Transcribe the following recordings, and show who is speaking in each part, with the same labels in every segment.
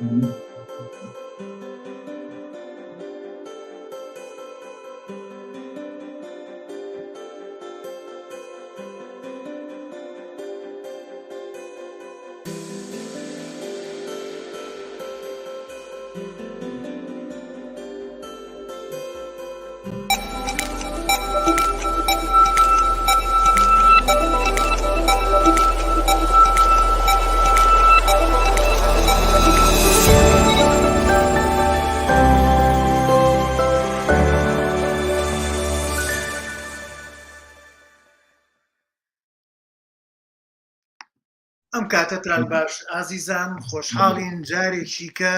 Speaker 1: ئەم کاتتان باش ئازیزان، خۆشحاڵین جارێکی کە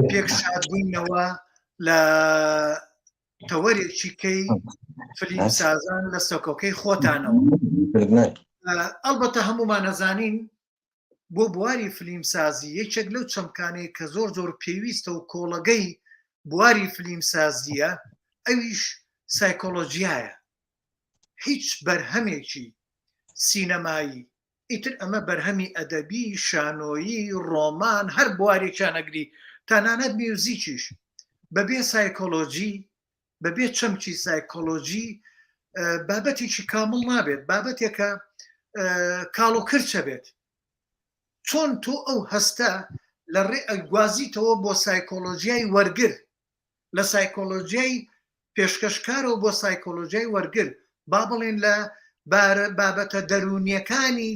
Speaker 1: پێکشاد بووینەوە لە تەوەرێکی کەی فلیمسازان لە سەکۆکەی خۆتانەوە. ئەلبەتە هەمومان نەزانین بۆ بواری فلیمسازی یەکێک لەو چەمکانەیە کە زۆر زۆر پێویستە و کۆڵەگەی بواری فلیمسازیە ئەویش سایکۆلۆژیایە. هیچ بەرهەمێکی سینەمایی ئیتر ئەمە بەرهەمی ئەدەبی، شانۆیی، ڕۆمان، هەر بوارێکیانەگری تەنانەت میوزیکیش بەبێ سایکۆلۆژی، بەبێ چەمکی سایکۆلۆژی بابەتێکی کامڵ نابێت، بابەتێکە کاڵۆکرچە بێت. چۆن تۆ ئەو هەستە لە ڕێ ئەگوازیتەوە بۆ سایکۆلۆژیای وەرگر، لە سایکۆلۆژیای پێشکەشکارەوە بۆ سایکۆلۆژیای وەرگر، با بڵێن لە بابەتە دەرونیەکانی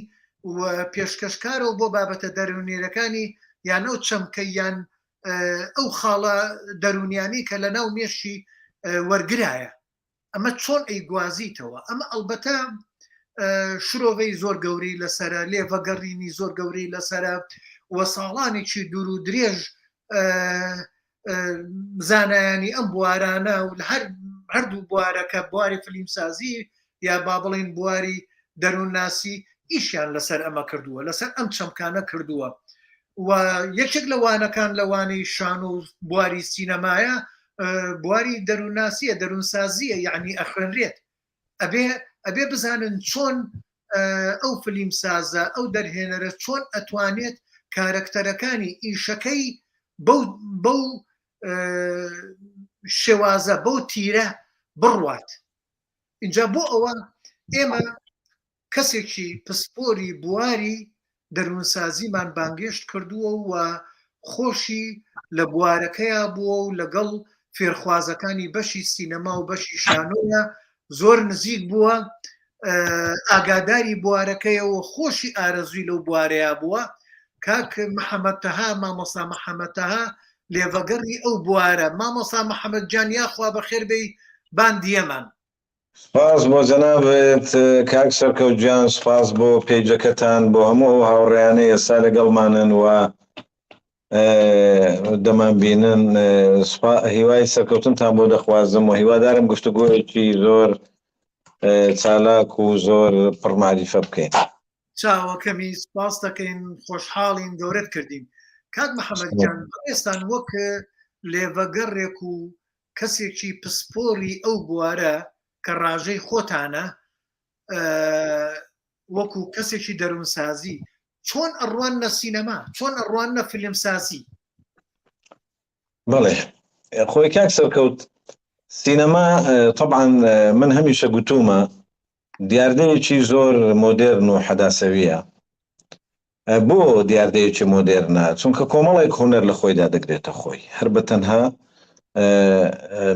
Speaker 1: و پێشکەشکارەوە بۆ بابەتە دەرونیەکانی یان ئەو چەمکە یان ئەو خاڵە دەرونیانی کە لە ناو مێشی وەرگرایە. ئەمە چۆن ئەیگوازیتەوە؟ ئەمە ئەلبەتە شرۆڤەی زۆر گەوری لەسرە، لێڤەگەڕینی زۆر گەورەی لەسرە، وە ساڵانێکی دوور و درێژ زانایانی ئەم بوارانە و لە هەردوو بوارەکە بواری فلیمسازی یا با بڵێن بواری دەروونناسی ئیشیان لەسەر ئەمە کردووە، لەسەر ئەم چەمکانە کردووە. و یەکێک لەوانەکان لەوانەی شان و بواری سینەمایە بواری دەروونناسیە، دەروونسازیە، یعنی ئەخوێنرێت. ئەبێ بزانن چۆن ئەو فلیمسازە، ئەو دەرهێنەرە چۆن ئەتوانێت کارەکتەرەکانی ئیشەکەی بەو شێوازە، بەو تیرە بڕوات. اینجا بۆ ئەوە ئێمە کەسێکی پسپۆری بواری دەروونسازیمان بانگێشت کردووە و خۆشی لە بوارەکەیە بووە و لەگەڵ فێرخوازەکانی بەشی سینەما و بەشی شانۆیە زۆر نزیک بووە، ئاگاداری بوارەکەیەوە، خۆشی ئارەزوی لەو بوارەیە بووە. کاک محەممەد تەها، مامۆستا محەممەد تەها لێڤەگەڕی ئەو بوارە. مامۆستا محەممەد جان یاخوا بەخێر بێی باندیەمان.
Speaker 2: سپاس بۆ جەنابێت کاک سەرکەوتجیان، سپاس بۆ پێیجەکەتان، بۆ هەموو هاوڕێیانەی ئێستا لەگەڵمانن و دەمان بینن. هیوای سەرکەوتنتان بۆ دەخوازم و هیوادارم گفتوگۆیەکی زۆر چالاک و زۆر پڕماریفە بکەین.
Speaker 1: چاوەکەمی سپاس دەکەین، خۆشحاڵین گەورەت کردین. کاک محەممەد جان، ئێستان وەک لێڤەگەڕێک و کەسێکی پسپۆری ئەو بوارە کە ڕاژەی خۆتانە، وەکو کەسێکی دەروونسازی، چۆن ئەڕوانە سینەما، چۆن ئەڕوانە فیلمسازی؟
Speaker 2: بەڵێ خۆی کاک سەرکەوت، سینەما طبعا من هەمیشە گوتومە دیاردەیەکی زۆر مۆدێرن و حەداسەویە. بۆ دیاردەیەکی مۆدێرنە؟ چونکە کۆمەڵێک هونەر لە خۆیدا دەگرێتە خۆی، هەر بەتەنها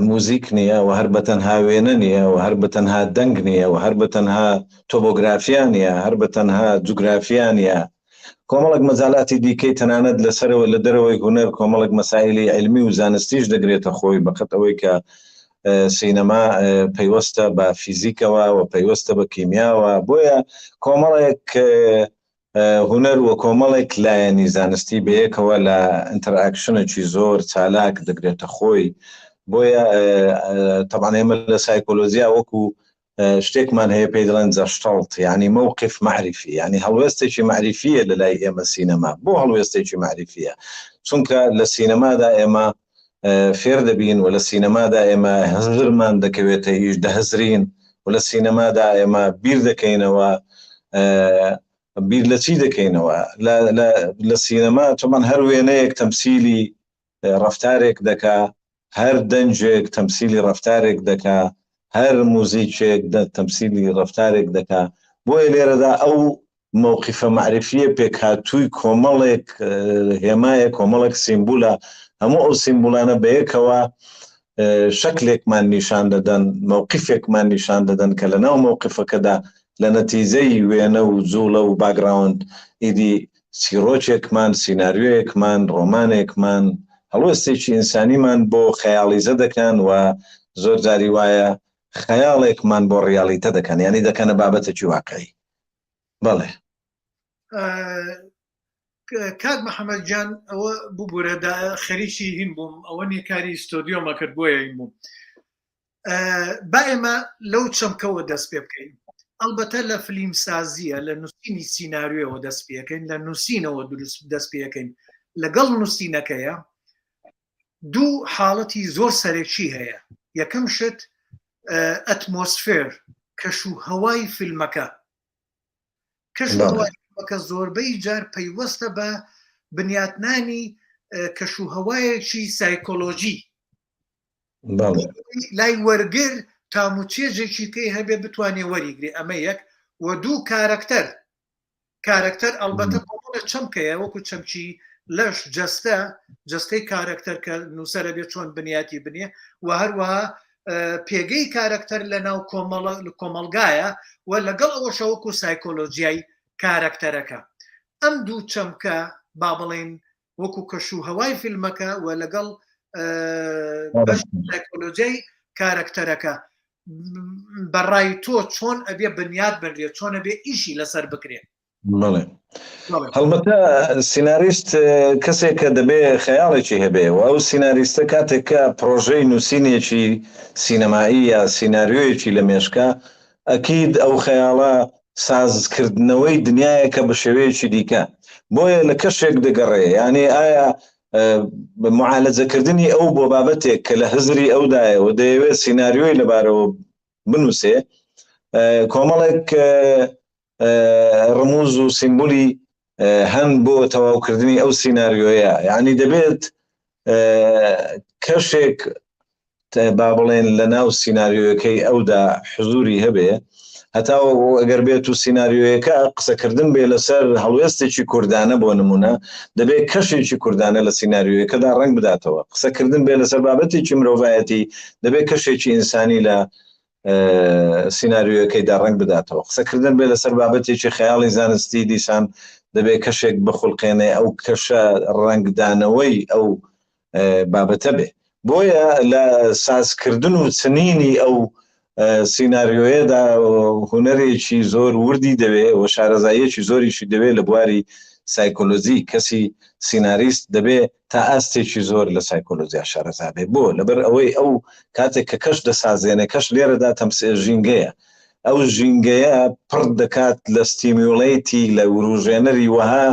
Speaker 2: موزیک نییە و هەر بەتەنها وێنە نییە و هەر بەتەنها دەنگ نییە و هەر بەتەنها تۆبۆگرافیان نیە، هەر بەتەنها جوگرافیان نیە. کۆمەڵێک مەجالاتی دیکەی تەنانەت لەسەرەوە لە دەرەوەی هونەر کۆمەڵێک مەسائلی علمی و زانستیش دەگرێتە خۆی، بەقەت ئەوەی کە سینەما پەیوەستە بە فیزیکەوە و پەیوەستە بە کیمیاوە. بۆیە کۆمەڵێک هونەر و کۆمەڵێک لایەنی زانستی بەیەکەوە لە ئینتەرئاکشنێکی زۆر چالاک دەگرێتە خۆی. بۆیە طبعا ئێمە لە سایکۆلۆژیا وەکو شتێکمان هەیە پێی دەڵێن جەشتەڵت، یعنی موقف معرفی، یعنی هەڵوێستێکی معرفیە لە لای ئێمە سینەما. بۆ هەڵوێستێکی معرفیە؟ چونکە لە سینەمادا ئێمە فێر دەبین و لە سینەمادا ئێمە هەزرمان دەکەوێتە هیچ دەهزرین و لە سینەمادا ئێمە بیر دەکەینەوە بیر لە چی دەکەینەوە لە سینەما چۆمان هەر وێنەیەک تەمسیلی ڕەفتارێک دەکا، هەر دەنجێک تەمسیلی ڕەفتارێک دەکا، هەر موزیکێک تەمسیلی ڕەفتارێک دەکا. بۆیە لێرەدا ئەو مووقیفە معرفیە پێکهاتووی کۆمەڵێک هێمایە، کۆمەڵێک سیمبولە، هەموو ئەو سیمبولانە بەیەکەوە شەکلێکمان نیشان دەدەن، مووقیفێکمان نیشان دەدەن کە لە ناو مووقیفەکەدا لە نەتیجەی وێنە و جوڵە و باگراوند ئیدی سیرۆچێکمان، سیناریۆیەکمان، ڕۆمانێکمان، هەڵوێستێکی ئینسانیمان بۆ خەیاڵیزە دەکەن و زۆر جاری وایە خەیاڵێکمان بۆ ڕیالیتە دەکەن، یعنی دەکەنە بابەتێکی واقعی. بەڵێ
Speaker 1: کاک محەممەد جان ئەوە ببوورە خەریکی هین بووم، ئەوە نیکاری ستۆدیۆمە کرد بۆیە هین بووم. با ئێمە لەو چەمکەوە دەست پێ بکەین. ئەلبەتە لە فلیم سازیە، لە نووسینی سیناریۆەوە دەست پێەکەین، لە نووسینەوە دەست پێەکەین. لەگەڵ نووسینەکەیە دوو حاڵەتی زۆر سەرێکی هەیە. یەکەم شت ئەتمۆسفێر، کەش و هەوای فیلمەکە. کەش و هەوای فیلمەکە زۆربەی جار پەیوەستە بە بنیاتنانی کەش و هەوایەکی سایکۆلۆژی لای وەرگر تاموچێژێکی کەی هەبێ بتوانێ وەریگرێ. ئەمە یەک. و دوو کارکتەر ئەلبەتە بۆڵە چەمکەیە، وەکو چەمکی لەش جەستەی کارکتەر کە نووسەرە بێ چۆن بنیاتی بنیە، و هەروەها پێگەی کارکتەر لە ناو کۆمەلگایە و لەگەڵ ئەوەشە وەکو سایکۆلۆژیای کارکتەرەکە. ئەم دوو چەمکە با بڵێن وەکو کەش و هەوای فیلمەکە و لەگەڵ سایکۆلۆژیای کارکتەرەکە بەڕای تۆ چۆن ئەبێ بنیاد بنرێت، چۆن ئەبێ ئیشی لەسەر بکرێت؟
Speaker 2: هەڵبەتە سیناریست کەسێک کە دەبێ خەیاڵێکی هەبێ و ئەو سیناریستە کاتێک کە پرۆژەی نووسینێکی سینەمایی یا سیناریۆیەکی لە مێشکە، ئەکید ئەو خەیاڵە سازکردنەوەی دنیایەکە بە شێوەیەکی دیکە، بۆیە لە کەشێک دەگەڕێ. یعنی ئایا معالەجەکردنی ئەو بۆ بابەتێک کە لە هزری ئەودایەوە دەیەوێت سیناریۆی لەبارەوە بنووسێ، کۆمەڵێک ڕموز و سیمبولی هەن بۆ تەواوکردنی ئەو سیناریۆیە. یعنی دەبێت کەشێک با بڵێن لە ناو سیناریۆیەکەی ئەودا حزوری هەبێ، هەتا ئەگەر بێت و سیناریۆیەکە قسەکردن بێ لەسەر هەڵوێستێکی کوردانە بۆ نمونە، دەبێت کەشێکی کوردانە لە سیناریۆیەکەدا ڕنگ بداتەوە. قسەکردن بێ لەسەر بابەتێکی مرۆڤایەتی، دەبێت کەشێکی ئینسانی لە سیناریۆیەکەیدا ڕنگ بداتەوە. قسەکردن بێ لەسەر بابەتێکی خەیاڵی زانستی، دیسان دەبێت کەشێک بخولقێنێ ئەو کەشە ڕنگدانەوەی ئەو بابەتە بێ. بۆیە لە سازکردن و چنینی ئەو سیناریۆیەدا هونەرێکی زۆر وردی دەوێت و شارەزاییەکی زۆریشی دەوێت لە بواری سایکۆلۆژی. کەسی سیناریست دەبێت تا ئاستێکی زۆر لە سایکۆلۆژیا شارەزا بێ، بۆ لەبەر ئەوەی ئەو کاتێک کە کەش دەسازێنێ، کەش لێرەدا تەمسێ ژینگەیە، ئەو ژینگەیە پڕ دەکات لە ستیمیوڵەیتی، لە وروژێنەری وەها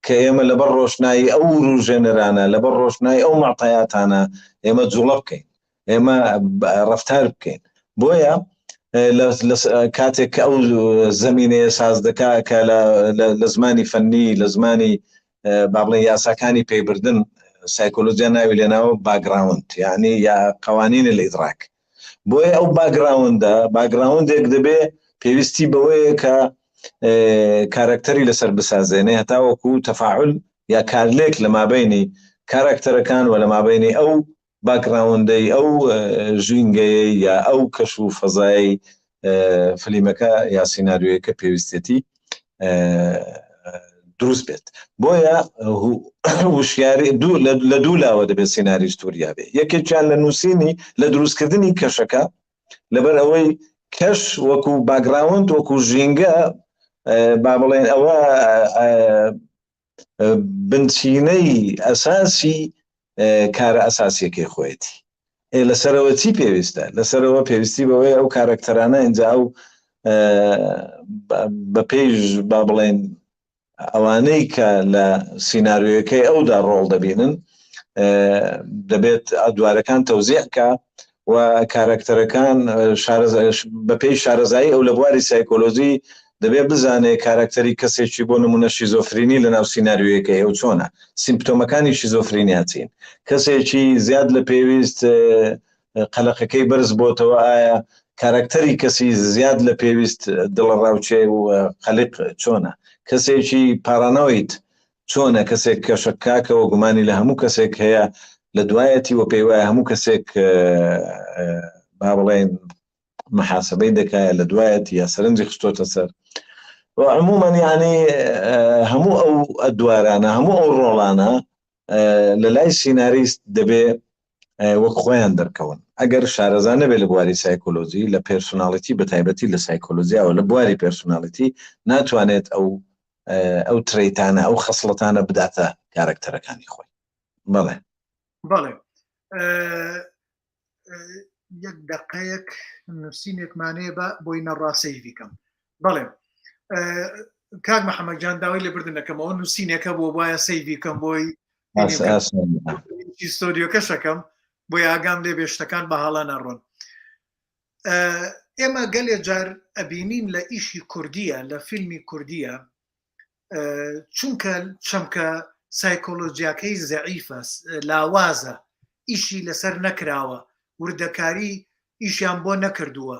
Speaker 2: کە ئێمە لەبەر ڕۆشنایی ئەو وروژێنەرانە، لەبەر ڕۆشنایی ئەو مەعتەیاتانە ئێمە جوڵە بکەین، ئێمە ڕەفتار بکەین. بۆیە کاتێک کە ئەو زەمینەیە ساز دەکا کە لە زمانی فەنی، لە زمانی با بڵێن یاساکانی پێیبردن، سایکۆلۆژیا ناوی لێناوە باگراوند، یعنی یا قوانینە لە ئیدراک. بۆیە ئەو باگراوندێک دەبێ پێویستی بەوەیە کە کارکتەری لەسەر بسازێنێ، هەتا وەکو تەفاعل یا کارلێک لە مابینی کارکتەرەکان و لە مابینی ئەو باگراوندەی ئەو ژینگەیە یا ئەو کەش و فەزایی فلیمەکە یا سیناریۆیەکە پێویستێتی دروست بێت. بۆیە وشیاری لە دوو لاوە دەبێت سیناریست وریا بێ. یەکێکیان لە نووسینی، لە دروستکردنی کەشەکە، لەبەر ئەوەی کەش وەکو باگراوند، وەکو ژینگە، با بڵێن ئەوە بنچینەی ئەساسی کارە ئەساسیەکەی خۆیەتی. لەسەرەوە چی پێویستە؟ لەسەرەوە پێویستی بەوەی ئەو کارکتەرانە ئینجا ئەو بە پێش با بڵێن ئەوانەی کە لە سیناریۆیەکەی ئەودا ڕۆڵ دەبینن، دەبێت دوارەکان تەوزیعکە و کارکتەرەکان بە پێی شارەزایی ئەو لە بواری سایکۆلۆژی دەبێ بزانێ کاراکتەری کەسێکی بۆ نمونە شیزۆفرینی لە ناو سیناریویەکە ئەو چۆنە، سیمپتۆمەکانی شیزۆفرینیا چین، کەسێکی زیاد لە پێویست قەلەقەکەی بەرز بۆتەوە، ئایا کاراکتەری کەسی زیاد لە پێویست دڵڕاوچێ و قەلق چۆنە، کەسێکی پارانۆیت چۆنە، کەسێک کە شەکاکەوە گومانی لە هەموو کەسێک هەیە لە دوایەتی وە پێی وایە هەموو کەسێک با بڵێن محاسبەی دەکایە لە دوایەتی یا سەرنجی خستۆتە سەر. عموما یعنی هەموو ئەو ئەدوارانە هەموو ئەو ڕۆڵانە لە لای سیناریست دەبێ وەک خۆیان دەرکەون. ئەگەر شارەزا نەبێ لە بواری سایکۆلۆژی لە پێرسۆناڵیتی بە تایبەتی لە سایکۆلۆژیاوە لە بواری پێرسۆناڵیتی ناتوانێت ئەو ترەیتانە ئەو خەسڵەتانە بداتە کارکتەرەکانی خۆی. بەڵێ
Speaker 1: بەڵێ یەک دقەیەک نووسینێکمانەیە بە بۆی نەڕاستەی بیکەم. بەڵێ کاک محەممەد جان داوای لە بردن دەکەمەوە نووسینێکە بۆ وایە سەیڤی کەم بۆی ستۆدیۆکەشەکەم بۆی ئاگام لێ بێشتەکان بە هاڵا نەڕۆن. ئێمە گەلێ جار ئەبینین لە ئیشی کوردیە لە فیلمی کوردیە چونکە چەمکە سایکۆلۆجیاکەی زەعیفە لاوازە ئیشی لەسەر نەکراوە وردەکاری ئیشیان بۆ نەکردووە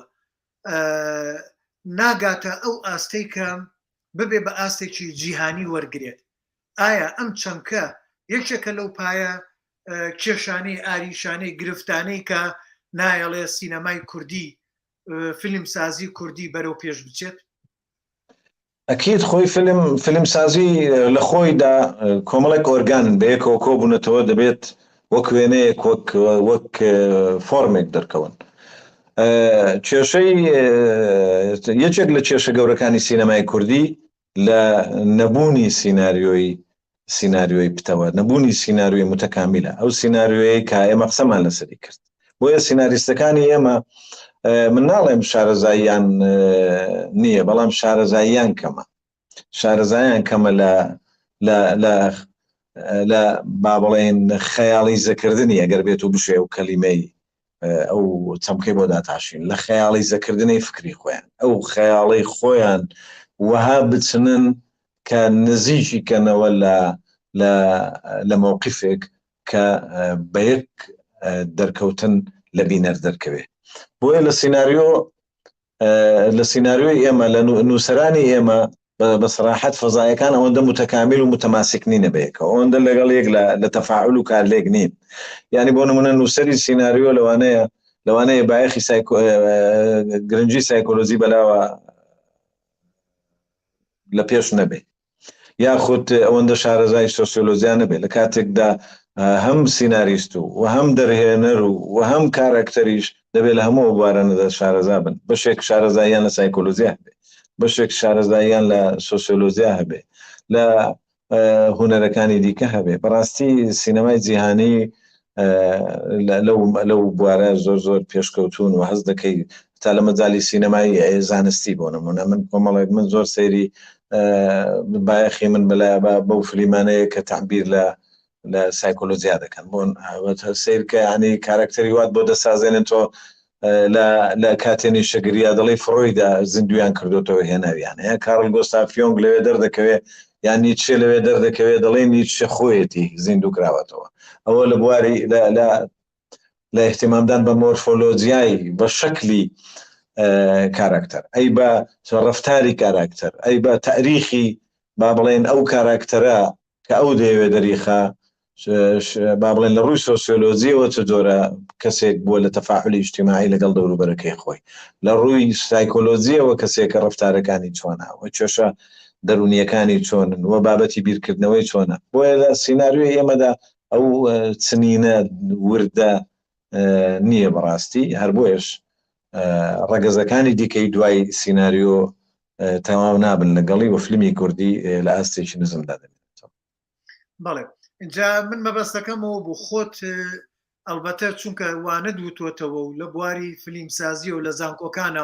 Speaker 1: ناگاتە ئەو ئاستەی کە ببێ بە ئاستێکی جیهانی وەرگێت. ئایا ئەم چەمکە یەکێکە لەو پایە کێشانەی ئاریشانەی گرفتانەی کە نایەڵێ سینەمای کوردی فیلمسازی کوردی بەرەو پێش بچێت؟
Speaker 2: ئەکید خۆی فیلمسازی لە خۆیدا کۆمەڵێک ئۆرگانن بە یەکەوە کۆبوونەتەوە دەبێت وەک وێنەیەک وەک فۆرمێک دەرکەون. کێشەی یەکێک لە کێشە گەورەکانی سینەمای کوردی لە نەبوونی سیناریۆی پتەوە، نەبوونی سیناریۆی متەکامیلە، ئەو سیناریۆیە کە ئێمە قسەمان لەسەری کرد. بۆیە سیناریستەکانی ئێمە من ناڵێم شارەزاییان نییە، بەڵام شارەزاییان کەمە، شارەزاییان کەمە لە با بڵێن خەیاڵی زەکردنی ئەگەر بێت و بشێ و کەلیمەی ئەو چەمکەی بۆ داتاشین لە خەیاڵی زەکردنی فکری خۆیان، ئەو خەیاڵی خۆیان وەها بچنن کە نزیکی کەنەوە لە مووقفێک کە بە یەک دەرکەوتن لە بینەر دەرکەوێت. بۆیە لە سیناریۆی ئێمە لە نووسەرانی ئێمە بە سەراحەت فەزایەکان ئەوەندە متەکامیل و متەماسک نینە بەیەکەوە، ئەوەندە لەگەڵ یەک لە تەفاعول و کار لێک نین. یعنی بۆ نمونە نووسەری سیناریۆ لەوانەیە بایەخی گرنگی سایکۆلۆژی بەلاوە لە پێش نەبێ، یاخود ئەوەندە شارەزای سۆسیۆلۆژیان نەبێ، لە کاتێکدا هەم سیناریست و هەم دەرهێنەر و هەم کارکتەریش دەبێت لە هەموو بوارانەدا شارەزا بن. بەشێک شارەزاییان لە سایکۆلۆژیا هەبێ، بەشێک شارەزاییان لە سۆسیۆلۆژیا هەبێ، لە هونەرەکانی دیکە هەبێ. بەڕاستی سینەمای جیهانی لەو بوارە زۆر پێشکەوتون و هەز دەکەی تا لە مەجالی سینەمای زانستی بۆ نمونە من کۆمەڵێک من زۆر سەیری بایەخی من بەلایە بەو فلیمانەیە کە تعبیر لە سایکۆلۆژیا دەکەن بۆن سیرکە ینی کارکتەری وات بۆ دەسازێنن تۆ لە کاتێنی شەگریا دەڵی فڕۆیدا زیندویان کردوتەوە هێناویان هەیە کارل گۆستافیۆنگ لەوێ دەردەکەوێت یان نیچێ لەوێ دەردەکەوێت دەڵێ نیچە خۆیەتی زیندوو کراوەتەوە. ئەوە لە بواری لە احتیمامدان بە مۆرفۆلۆجیایی بە شەکلی کاراکتەر، ئەی بە ڕەفتاری کاراکتەر، ئەی بە تاریخی با بڵێن ئەو کاراکتەرە کە ئەو دەیەوێ دەریخە با بڵێن لە ڕووی سۆسیۆلۆژیەوە چ جۆرە کەسێک بووە لە تەفاعلی اجتیماعی لەگەڵ دەوروبەرەکەی خۆی، لە ڕووی سایکۆلۆژیەوە کەسێکە ڕەفتارەکانی چۆنە و کێشە دەرونیەکانی چۆنن و بابەتی بیرکردنەوەی چۆنە. بۆیە لە سیناریۆی ئێمەدا ئەو چنینە وردە نییە بەڕاستی، هەر بۆیش ڕەگەزەکانی دیکەی دوای سیناریۆ تەواو نابن لەگەڵی و فیلمی کوردی لە ئاستێکی نزمدا دەبێت.
Speaker 1: بەڵێ اینجا من مەبەستەکەمەوە بۆ خۆت ئەلبەتە چونکە وانە دووتۆتەوە و لە بواری فیلمسازی و لە زانکۆکانە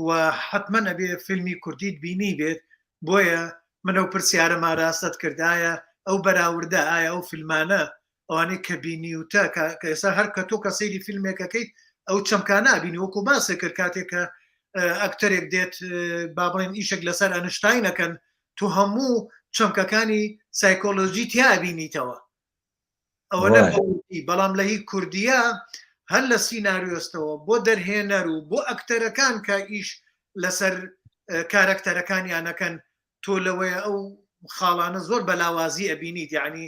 Speaker 1: و حتممە نەبێ فیلمی کوردیت بینی بێت، بۆیە من ئەو پرسیارە ماراستت کردایە ئەو بەراوردە ئایا ئەو فیلمانە ئەوانەی کە بینیوتە کە ئێستا هەر کە تۆ کە سەیری فیلمێکەکەیت ئەو چەمکانە بینی وەکو باسێ کرد کاتێکە ئەکتەرێک دێت با بڵێن ئیشێک لەسەر ئەنشتاینەکەن تو هەموو چەمکەکانی سایکۆلۆژی تیابینیتەوە ئەوە نەبی بەڵام لە هی کوردیە هەر لە سیناریۆستەوە بۆ دەرهێنەر و بۆ ئەکتەرەکان کە ئیش لەسەر کارکتەرەکانیانەکەن تۆ لەوەیە ئەو خاڵانە زۆر بەلاوازی ئەبینیت یعنی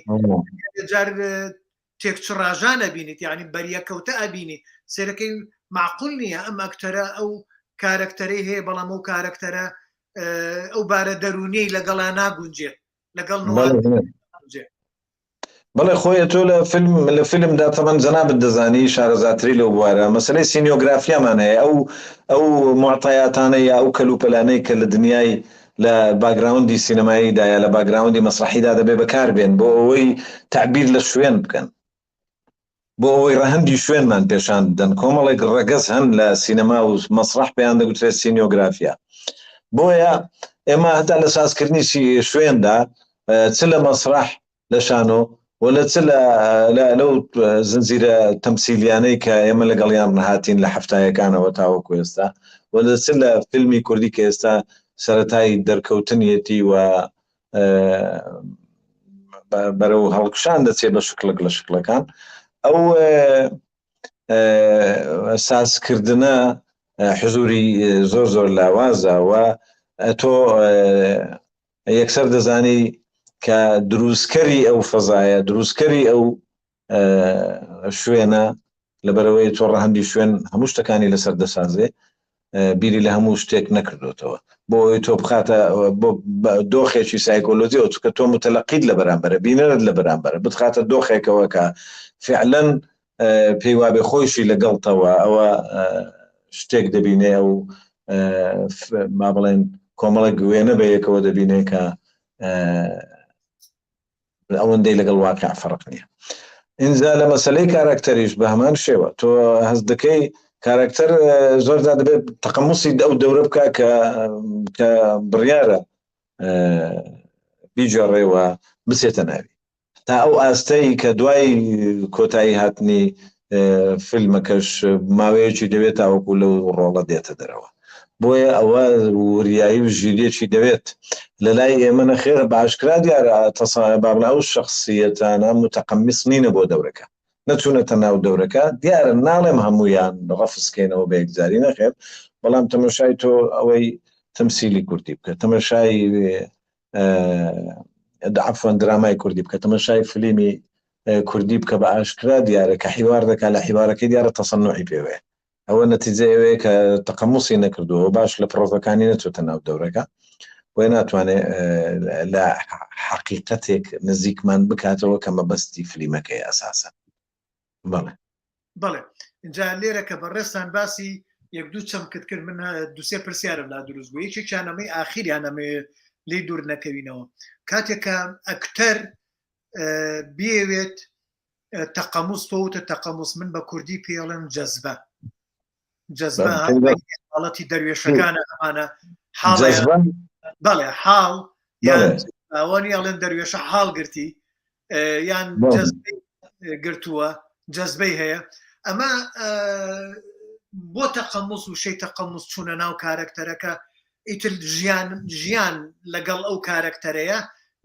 Speaker 1: جار تێکچڕاژان ئەبینیت یعنی بەریەکەوتە ئەبینی سێرەکەی معقول نییە ئەم ئەکتەرە ئەو کارکتەرەی هەیە بەڵام ئەو کارکتەرە ئەو بارە دەرونیەی لەگەڵا ناگونجێت لەگەڵ
Speaker 2: بەڵێ خۆی تۆ لە فیلمدا تەمەن جەنابەت دەزانی شارەزاتری لەو بوارە مەسەلەی سینیۆگرافیامان هەیە ئەو معتایاتانە یا ئەو کەلوپەلانەی کە لە دنیای لە باگراوندی سینەماییدایە لە باگراوندی مەسرحیدا دەبێ بەکاربێن بۆ ئەوەی تعبیر لە شوێن بکەن بۆ ئەوەی ڕەهەندی شوێنمان پێشان بدەن کۆمەڵێک ڕەگەز هەن لە سینەما و مەسرح پێیان دەگوترێت سینیۆگرافیا بۆیە ئێمە هەتا لە سازکردنی شوێندا چ لە مەسرح لە شانۆ ولا چ لەو زنجیرە تەمسیلیانەی کە ئێمە لەگەڵیان ڕەهاتین لە هەفتایەکانەوە تاوەکو ئێستا ولا چ لە فیلمی کوردی کە ئێستا سەرەتای دەرکەوتنیەتی و بەرەو هەڵکشان دەچێت بە شکلک لە شکلەکان ئەو سازکردنە حزوری زۆر لاوازە و تۆ یەکسەر دەزانی کە دروستکەری ئەو فەزایە دروستکەری ئەو شوێنە لەبەرەوەی تۆ ڕەهەندی شوێن هەموو شتەکانی لەسەر دەسازێ بیری لە هەموو شتێک نەکردوتەوە بۆ ئەوی تۆ بخاتە دۆخێکی سایکۆلۆژی ئەو چکە تۆ متەلەقیت لە بەرامبەرە بینەرت لە بەرامبەرە بتخاتە دۆخێکەوە کە فعلەن پێی وابێ خۆیشی لەگەڵتەوە ئەوە شتێک دەبینێ و ما بڵێن کۆمەڵێک گوێنە بە یەکەوە دەبینێ کە ئەوەندەی لەگەڵ واقع فەرق نییە ئینجا لە مەسەلەی کارکتەریش بە هەمان شێوە تۆ هەست دەکەی کارکتەر زۆردا دەبێت تەقەموسی ئەو دەورە بکە کە بڕیارە بیجێڕێەوە بچێتە ناوی تا ئەو ئاستەی کە دوای کۆتایی هاتنی فیلمەکەش ماوەیەکی دەوێت تاوەکو لەو ڕۆڵە دێتە دەرەوە بۆیە ئەوە وریایی و ژیرێکی دەوێت لە لای ئێمە نەخێر باشکرا دیارە بابڵا ئەو شخصیەتانە متەقەمیس نینە بۆ دەورەکە نەچوونەتە ناو دەورەکە دیارە ناڵێم هەمویان ڕەفسکەینەوە بە یەکجاری نەخێر بەڵام تەمەشای تۆ ئەوەی تەمسیلی کوردی بکە تەمەشای عەفوەن درامای کوردی بکە تەمەشای فیلمی کوردی بکە بە ئاشکرا دیارە کە حیوار دەکات لە حیوارەکەی دیارە تەسەنوعی پێوەیە ئەوە نەتیجە ئەوەیە کە تەقەموسی نەکردووە باش لە پرۆڤەکانی نەچۆتە ناو دەورەکە بۆیە ناتوانێت لە حەقیقەتێک نزیکمان بکاتەوە کە مەبەستی فیلمەکەی ئەساسە
Speaker 1: بەڵێ اینجا لێرە کە بەڕێستان باسی یەک دوو چەمکت کرد من دووسێ پرسیارم لا دروست بوو یەکێکیانەمەی ئاخیریانەمێ لێ دوور نەکەوینەوە کاتێکە ئەکتەر بێوێت تەقەموس تۆوتە تەقەموس من بە کوردی پێڵێن جەزبە حاڵەتی دەروێشەکانە ئەمانە بەڵێ حاڵ یان ئەوانی ئەڵێن دەروێشە حاڵ گرتی یان جەزبەی گرتووە جەزبەی هەیە ئەمە بۆ تەقەموس و شەی تەقەموس چوونە ناو کارکتەرەکە ئیتر ژیان لەگەڵ ئەو کارکتەرەیە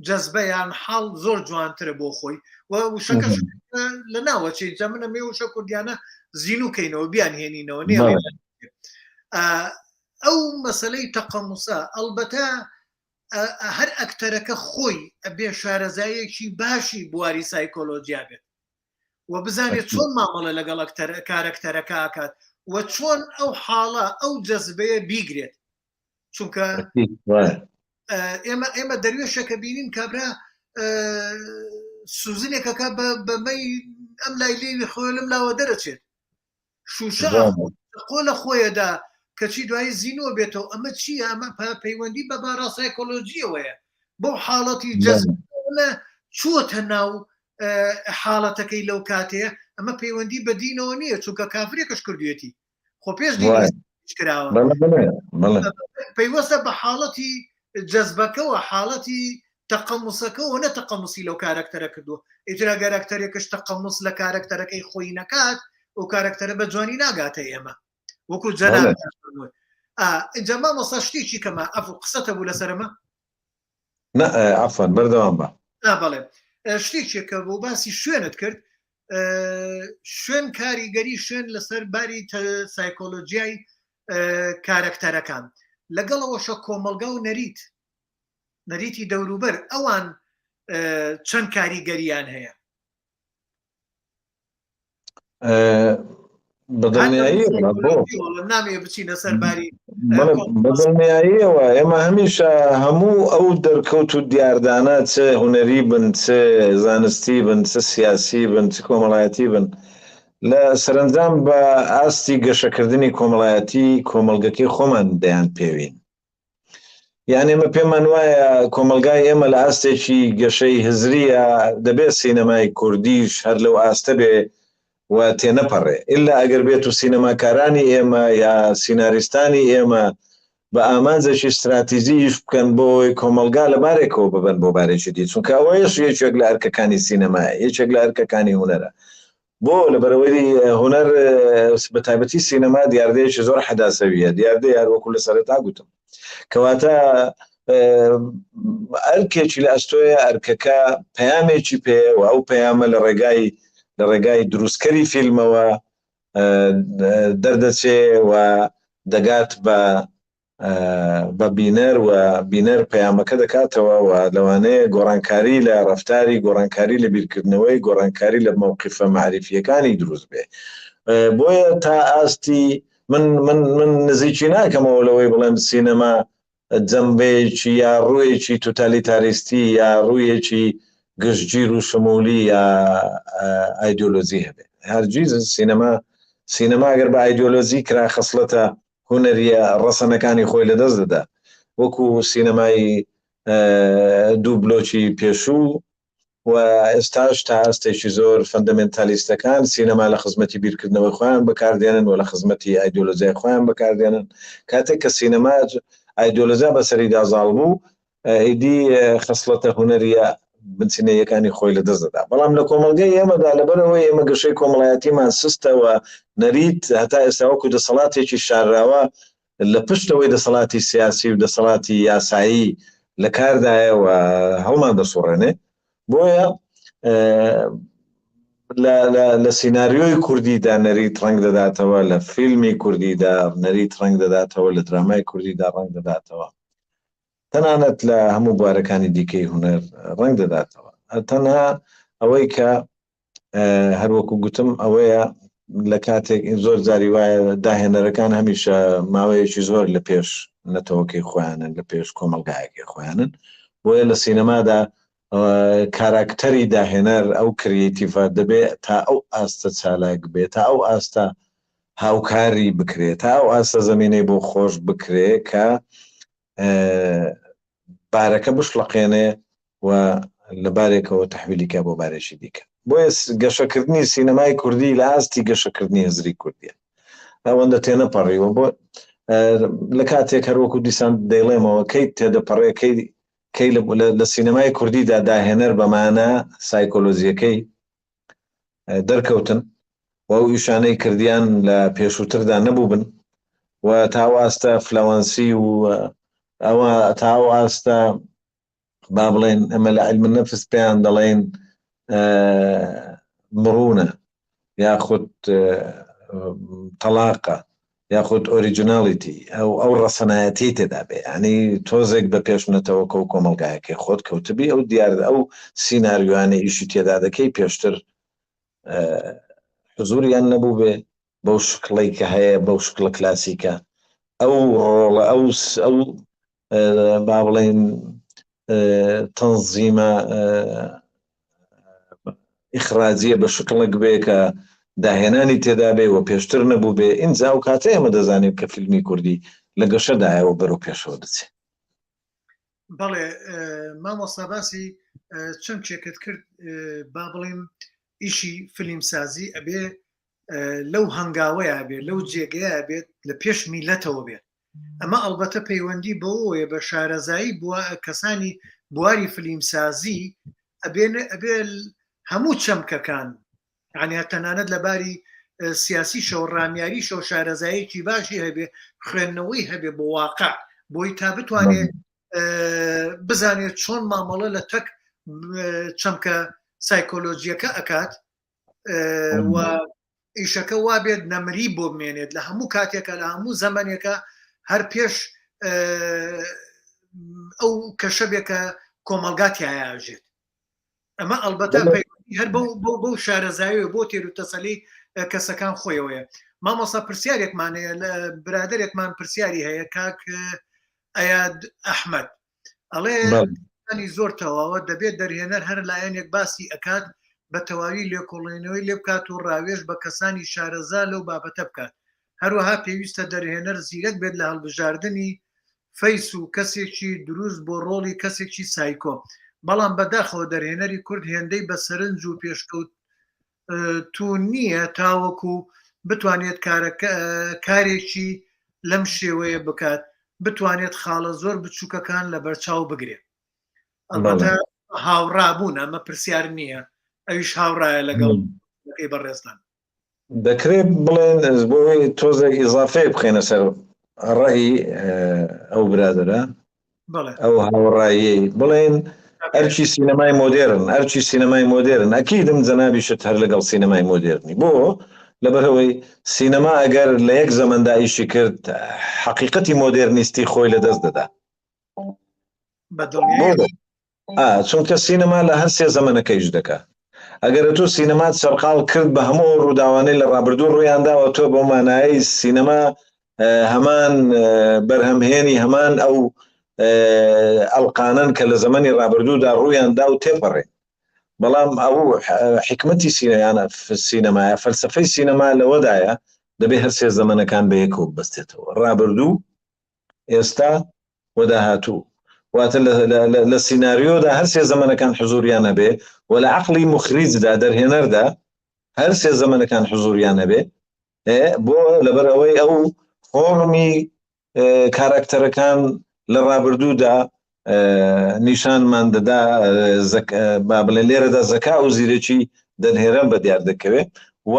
Speaker 1: جەزبەیان حاڵ زۆر جوانترە بۆ خۆی وشەکە لە ناوەچی جا منە مێ وشە کوردیانە زیینوکەینەوە بیان هێنینەوە نیە ئەو مەسەلەی تەقەموسە ئەلبەتە هەر ئەکتەرەکە خۆی ئەبێ شارەزایەکی باشی بواری سایکۆلۆجیا بێت و بزانێت چۆن مامەڵە لەگەڵ کارکتەرەکە ئاکات و چۆن ئەو حاڵە ئەو جەزبەیە بیگرێت چونکە ئێمە دەروێشەکە بینین کابرا سوزنێکەکە بەمەی ئەم لای لێوی خۆی لەم لاوە دەرەچێت شوشە قۆ لە خۆیەدا کەچی دوایی زیینەوە بێتەوە ئەمە چیە ئەمە پەیوەندی بە بارا سایکۆلۆجیەوەیە بۆ حاڵەتی جەزبە چووەتە ناو حاڵەتەکەی لەو کاتەیە ئەمە پەیوەندی بە دینەوە نییە چونکە کافرێکش کردوێتی خۆ پێش کراوە پەیوەستە بە حاڵەتی جەزبەکەەوە حاڵەتی تەقەموسەکەەوە نە تەقەموسی لەو کارکتەرە کردو ئیترا گەرەکتەرێکش تەقەموس لە کارکتەرەکەی خۆی نەکات و کارکتەرە بە جوانی ناگاتە ئێمە وەکو جەناب اینجا مامۆستا شتێکی کەمە ئەفو قسەتە بوو لەسەرمە
Speaker 2: عفوا بەردەوام بە
Speaker 1: بەڵێ شتێکێکە بۆ باسی شوێنت کرد شوێن کاریگەری شوێن لەسەر باری سایکۆلۆجیای کارکتەرەکان لەگەڵەوەشە کۆمەلگا و نەریتی دەوروبەر ئەوان چەند کاریگەریان هەیە
Speaker 2: بەدڵنیایی
Speaker 1: نامێ بچینە سەر باری
Speaker 2: بەدڵنیاییەوە ئێمە هەمیشە هەموو ئەو دەرکەوت و دیاردانە چ هوەری بن چ زانستی بن چ سیاسی بن چ کۆمەڵایەتی بن لە سەرنجام بە ئاستی گەشەکردنی کۆمەڵایەتی کۆمەلگەکەی خۆمان دەیان پێوین یعنی ئێمە پێمان وایە کۆمەلگای ئێمە لە ئاستێکی گەشەی هزریە دەبێت سینەمای کوردیش هەر لەو ئاستە بێ و تێنەپەڕێ ئللا ئەگەر بێت و سینەماکارانی ئێمە یا سیناریستانی ئێمە بە ئامانجێکی استراتیژیش بکەن بۆی کۆمەلگا لە بارێکەوە ببن بۆ بارێکی دی چونکە ئەوەیەش یەکێک لە ئەرکەکانی سینەمایە یەکێک لە ئەرکەکانی هونەرە بۆ لەبەرەوەی هونەر بە تایبەتی سینەما دیاردەیەکی زۆر حەداسەویە دیاردەی هەروەکو لە سەرەتا گوتم کەواتە ئەرکێکی لە ئەستۆیە ئەرکەکە پەیامێکی پێ و ئەو پەیامە لە ڕێگای دروستکەری فیلمەوە دەردەچێ و دەگات بە بینەر و بینەر پەیامەکە دەکاتەوە و لەوانەیە گۆڕانکاری لە ڕەفتاری گۆڕانکاری لە بیرکردنەوەی گۆڕانکاری لە موقفە معرفیەکانی دروست بێ بۆیە تا ئاستی من نزیکی ناکەمەوە لەوەی بڵێم سینەما جەمبەیەکی یا ڕوویەکی توتالیتاریستی یا ڕوویەکی گشتگیر و شمولی یا ئایدۆلۆژی هەبێ هەرگیز سینەما ئەگەر بە ئایدۆلۆژی کرا خەسڵەتە هونەریە ڕەسەنەکانی خۆی لەدەست دەدا وەکو سینەمای دوو بلۆکی پێشوو و ئێستاش تا ئەستێکی زۆر فەندەمێنتالیستەکان سینەما لە خزمەتی بیرکردنەوەی خۆیان بەکاردێنن و لە خزمەتی ئایدۆلۆژیای خۆیان بەکاردێنن کاتێک کە سینەما ئایدۆلۆژیا بەسەریدا زاڵ بوو ئیدی خەسڵەتە هونەریە بنچینەیەکانی خۆی لەدەست دەدا بەڵام لە کۆمەلگەی ئێمەدا لەبەرەوەی ئێمە گەشەی کۆمەڵایەتیمان سستەوە نەریت هەتا ئێستا وەکو دەسەڵاتێکی شاراوە لە پشتەوەی دەسەڵاتی سیاسی و دەسەڵاتی یاسایی لە کاردایە و هەڵمان دەسوڕێنێ بۆیە لە سیناریۆی کوردیدا نەریت ڕەنگ دەداتەوە لە فیلمی کوردیدا نەریت ڕەنگ دەداتەوە لە درامای کوردیدا ڕەنگ دەداتەوە تەنانەت لە هەموو بوارەکانی دیکەی هونەر ڕەنگ دەداتەوە تەنها ئەوەی کە هەروەکو گوتم ئەوەیە لە کاتێک زۆر جاری وایە داهێنەرەکان هەمیشە ماوەیەکی زۆر لە پێش نەتەوەکەی خۆیانن لە پێش کۆمەلگایەکی خۆیانن بۆیە لە سینەمادا کاراکتەری داهێنەر ئەو کریتیڤە دەبێت تا ئەو ئاستە چالاک بێت تا ئەو ئاستە هاوکاری بکرێت تا ئەو ئاستە زمینەی بۆ خۆش بکرێت کە بارەکە بشڵقێنێ و لە بارێکەوە تەحویلیکە بۆ بارێکی دیکە بۆیە گەشەکردنی سینەمای کوردی لە ئاستی گەشەکردنی هزری کوردیە ئەوەندە تێنەپەڕیوە بۆ لە کاتێک هەروەکو دیسان دەیڵێمەوە کەی تێدەپەڕێ کەی لە سینەمای کوردیدا داهێنەر بەمانە سایکۆلۆژیەکەی دەرکەوتن و ئەو ئیشانەی کردیان لە پێشووتردا نەبوو بن و تاو ئاستە فلەوەنسی و ئەوە تاو ئاستە با بڵێن ئەمە لە عیلم النەفس پێیان دەڵێن مڕونە یاخود تەلاقە یاخود ئۆریجینالیتی ئەو ڕەسەنایەتی تێدا بێ ینی تۆزێک بە پێشنەتەوەکە و کۆمەلگایەکەی خۆت کەوتبی ئەو دیارە ئەو سیناریوانە ئیشی تێدا دەکەی پێشتر حزوریان نەبوو بێ بەو شکڵی کە هەیە بەو شکڵە کلاسیکە ئەو ڕۆڵە ئەو با بڵێن تەنزیمە ئیخراجیە بە شکڵک بێ کە داهێنانی تێدا بێ و پێشتر نەبوو بێ ئینجا و کاتە ئێمە دەزانێت کە فیلمی کوردی لە گەشەدایەوە بەرەو پێشەوە دەچێت
Speaker 1: بەڵێ مامۆستا باسی چەند شتێکت کرد با بڵێم ئیشی فیلمسازی ئەبێ لەو هەنگاوەیە بێت لەو جێگەیە بێت لە پێش میلەتەوە بێت ئەمە ئەڵبەتە پەیوەندی بەوەیە بە شارەزایی کەسانی بواری فیلمسازی ئەبێ هەموو چەمکەکان یعنی تەنانەت لەباری سیاسیشەوە ڕامیاریشەوە شارەزایەکی باشی هەبێ خوێندنەوەی هەبێ بۆ واقع بۆی تا بتوانێت بزانێت چۆن مامەڵە لە تەک چەمکە سایکۆلۆژیەکە ئەکات و ئیشەکە وابێت نەمری بۆ بمێنێت لە هەموو کاتێکە لە هەموو زەمانێکە هەر پێش ئەو کەشەبێکە کۆمەلگاتی هایاژێت ئەمە ئەلبەتە هەر بەو شارەزاییە بۆ تێر و تەسەلی کەسەکان خۆیەوەیە مامۆستا پرسیارێکمانەیە لە برادێکمان پرسیاری هەیە کاک ئەیاد ئەحمەد ئەڵێ زۆر تەواوە دەبێت دەرهێنەر هەر لایەنێک باسی ئەکات بە تەواوی لێکۆڵێنەوەی لێ بکات و ڕاوێژ بە کەسانی شارەزا لەو بابەتە بکات هەروەها پێویستە دەرهێنەر زیرەک بێت لە هەڵبژاردننی فەیس و کەسێکی دروست بۆ ڕۆڵی کەسێکی سایکۆ بەڵام بەداخەوە دەرهێنەری کورد هێندەی بە سەرنج و پێشکەوت تو نییە تاوەکو بتوانێت کارێکی لەم شێوەیە بکات بتوانێت خاڵە زۆر بچووکەکان لە بەرچاو بگرێت ئەلبەتە هاوڕابوون ئەمە پرسیار نییە ئەویش هاوڕایە لەگەڵی بەڕێستان
Speaker 2: دەکرێت بڵێن بۆی تۆزێک ئیزافێ بخێنە سەر ڕێی ئەو برادرە ئەو هاوڕایی بڵێن ئەرچی سینەمای مۆدێرن ئەرچی سینەمای مۆدێرن ئەکیدم جەنابیشت هەر لەگەڵ سینەمای مۆدێرنی بۆ لەبەرەوەی سینەما ئەگەر لە یەک زەمەندا ئیشی کرد حەقیقەتی مۆدێرنیستی خۆی لەدەست دەدا چونکە سینەما لە هەر سێ زەمەنەکەیش دەکات ئەگەر تۆ سینەمات سەرقاڵ کرد بە هەموو ڕووداوانەی لە ڕابردوو ڕوویانداوە تۆ بۆ مانایی سینەما هەمان بەرهەمهێنی هەمان ئەو ئەڵقانن کە لە زەمەنی ڕابردوودا ڕوویاندا و تێپەڕێ بەڵام ئەو حکمەتی سینەمایە فەلسەفەی سینەما لەوەدایە دەبێ هەر سێ زەمەنەکان بە یەکەوە بەستێتەوە ڕابردوو ئێستا و داهاتوو واتە لە سیناریۆدا هەر سێ زەمەنەکان حزوریان هەبێ و لە عەقڵی مخریجدا دەرهێنەردا هەر سێ زەمەنەکان حزوریان هەبێ بۆ لەبەر ئەوەی ئەو فۆرمی کارکتەرەکان لە ڕابردوودا نیشانمان دەدا با بڵێ لێرەدا زەکا و زیرەکی دەنهێران بە دیار دەکەوێت و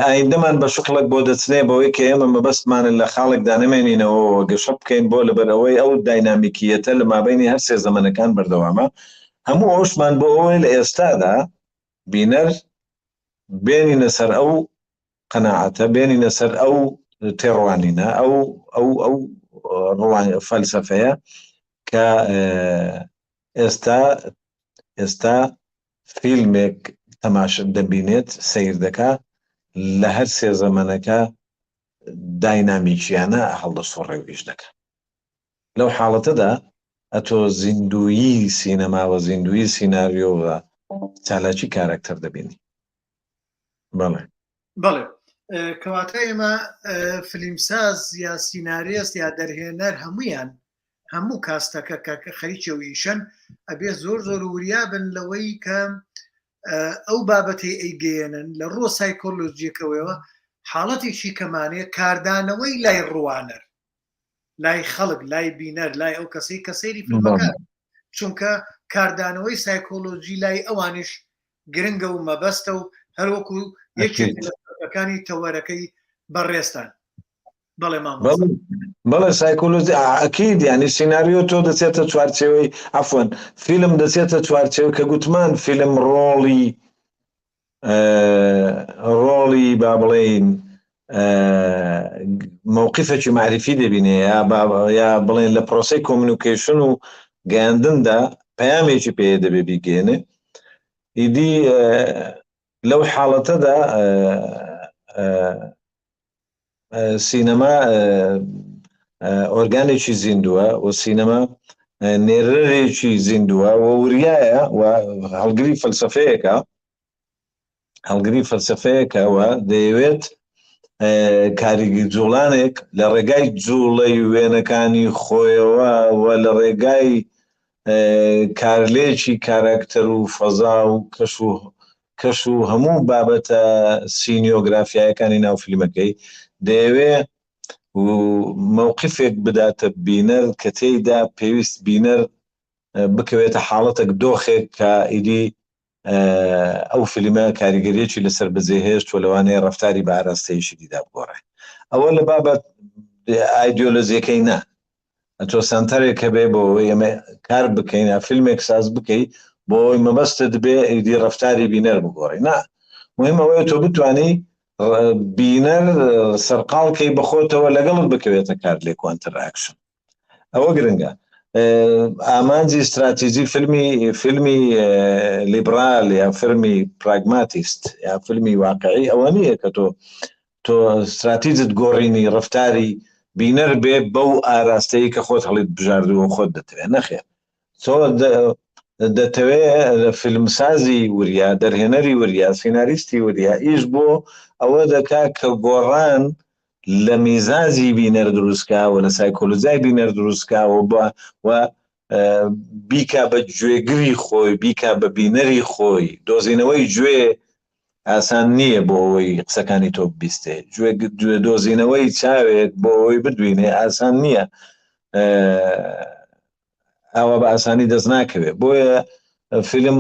Speaker 2: ئایندەمان بە شوقلک بۆ دەچنێ بەوەی کە ئێمە مەبەستمانە لە خاڵێکدا نەمێنینەوە گەشە بکەین بۆ لەبەر ئەوەی ئەو داینامیکیەتە لە مابینی هەر سێ زەمەنەکان بەردەوامە هەموو ئەوشمان بۆ ئەوەی لە ئێستادا بینەر بێنینە سەر ئەو قەناعەتە بێنینە سەر ئەو تێڕوانینە ئەو فەلسەفەیە کە ئێستا فیلمێک تەماشا دەبینێت سیر دەکا لە هەر سێ زەمەنەکە داینامیکیانە هەڵدەسۆڕێویش دەکات لەو حاڵەتەدا ئەتۆ زیندویی سینەماوە زیندویی سیناریۆوە چالاکی کارکتەر دەبینی
Speaker 1: بەڵێ کەواتە ئێمە فلیمساز یا سیناریست یا دەرهێنەر هەموو کاستەکە کە خەریکەویشن ئەبێ زۆر وریا بن لەوەی کە ئەو بابەتی ئەیگەێنن لە ڕۆ سایکۆلۆژیەکەوەیەوە حاڵەتێکی کەمانەیە کاردانەوەی لای ڕوانەر لای خەڵک لای بینەر لای ئەو کەسەی کە سەیری فیلمەکە چونکە کاردانەوەی سایکۆلۆژی لای ئەوانش گرنگە و مەبەستە و هەروەکو یەکێک لەکانی تەوەرەکەی بەڕێستان
Speaker 2: بەڵێ سایکۆلۆژی ئەکید یعنی سیناریۆ تۆ دەچێتە چوارچێوەی عەفوەن فیلم دەچێتە چوارچێوە کە گوتمان فیلم ڕۆڵی با بڵێن مووقفێکی معرفی دەبینێ یا بڵێن لە پرۆسەی کۆمونیکیشن و گەیاندندا پەیامێکی پێ دەبێ بیگەێنێ ئیدی لەو حاڵەتەدا سینەما ئۆرگانێکی زیندووە و سینەما نێرەرێکی زیندووە و وریایە و هەڵگری فەلسەفەیەکەوە دەیەوێت کاریگی جوڵانێک لە ڕێگای جوڵەی وێنەکانی خۆیەوە و لە ڕێگای کارلێکی کارکتەر و فەزا و کەش و هەموو بابەتە سینیۆگرافیایەکانی ناو فیلمەکەی دەیەوێ مووقفێک بداتە بینەر کە تێیدا پێویست بینەر بکەوێتە حاڵەتێک دۆخێک کە ئیدی ئەو فیلمە کاریگەریەکی لەسەر بەجێهێشت و لەوانەیە ڕەفتاری بە ئاراستەیەشی دیدا بگۆڕێ ئەوە لە بابەت ئایدۆلۆژیەکەی نا ئەتۆ سنتەرێک هەبێ بۆ ئێمە کار بکەین فیلمێک ساز بکەی بۆی مەبەستت بێ ئیدی ڕەفتاری بینەر بگۆڕی نا مهم ئەوەیە تۆ بتوانی بینەر سەرقاڵکەی بەخۆتەوە لەگەڵت بکەوێتە کار لێ کوانتر ئاکشن ئەوە گرنگە ئامانجی استراتیژی فیلمی لیبرال یا فیلمی پراگماتیست یا فیلمی واقعی ئەوە نییە کە تۆ استراتیجت گۆڕینی ڕەفتاری بینەر بێ بەو ئاراستەیە کە خۆت هەڵیت بژاردووە خۆت دەتوێت نەخێر تۆ دەتەوێت فیلمسازی وریا دەرهێنەری وریا سیناریستی وریا ئیش بۆ ئەوە دەکا کە گۆڕان لە میزاجی بینەر دروستکاوە لە سایکۆلۆژیای بینەر دروستکاوە و بیکا بە گوێگری خۆی بیکا بە بینەری خۆی دۆزینەوەی گوێ ئاسان نییە بۆ ئەوەی قسەکانی تۆ بیستێ گوێ دۆزینەوەی چاوێک بۆ ئەوەی بدوینێ ئاسان نییە ئەوە بە ئاسانی دەست ناکەوێت بۆیە فیلم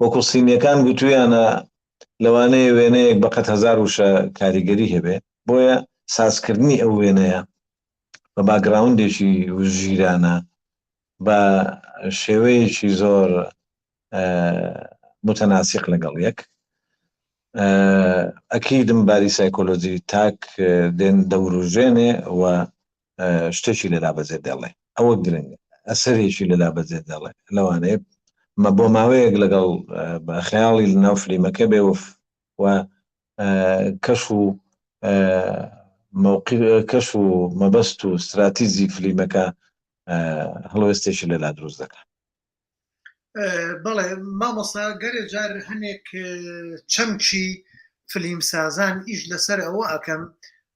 Speaker 2: وەکو سینیەکان گوتویانە لەوانەیە وێنەیەک بە قەت 1000 وشە کاریگەری هەبێ بۆیە سازکردنی ئەو وێنەیە بە باگراوندێکی ژیرانە بە شێوەیەکی زۆر متەناسق لەگەڵ یەک ئەکیدم باری سایکۆلۆجی تاک دێن دەوروژێنێ و شتێکی لەلا بەجێ دەڵێ ئەوە گرنگە ئەسەرێکی لەلا بەجێ دەڵێ لەوانەیە بۆ ماوەیەک لەگەڵ خەیاڵی لەناو فلیمەکە بێ و کەش و مەبەست و استراتیژی فلیمەکە هەڵوێستێکی لەلا دروست دەکات
Speaker 1: بەڵێ مامۆستا گەرێ جار هەنێک چەمکی فلیمسازان ئیش لەسەر ئەوە ئەکەم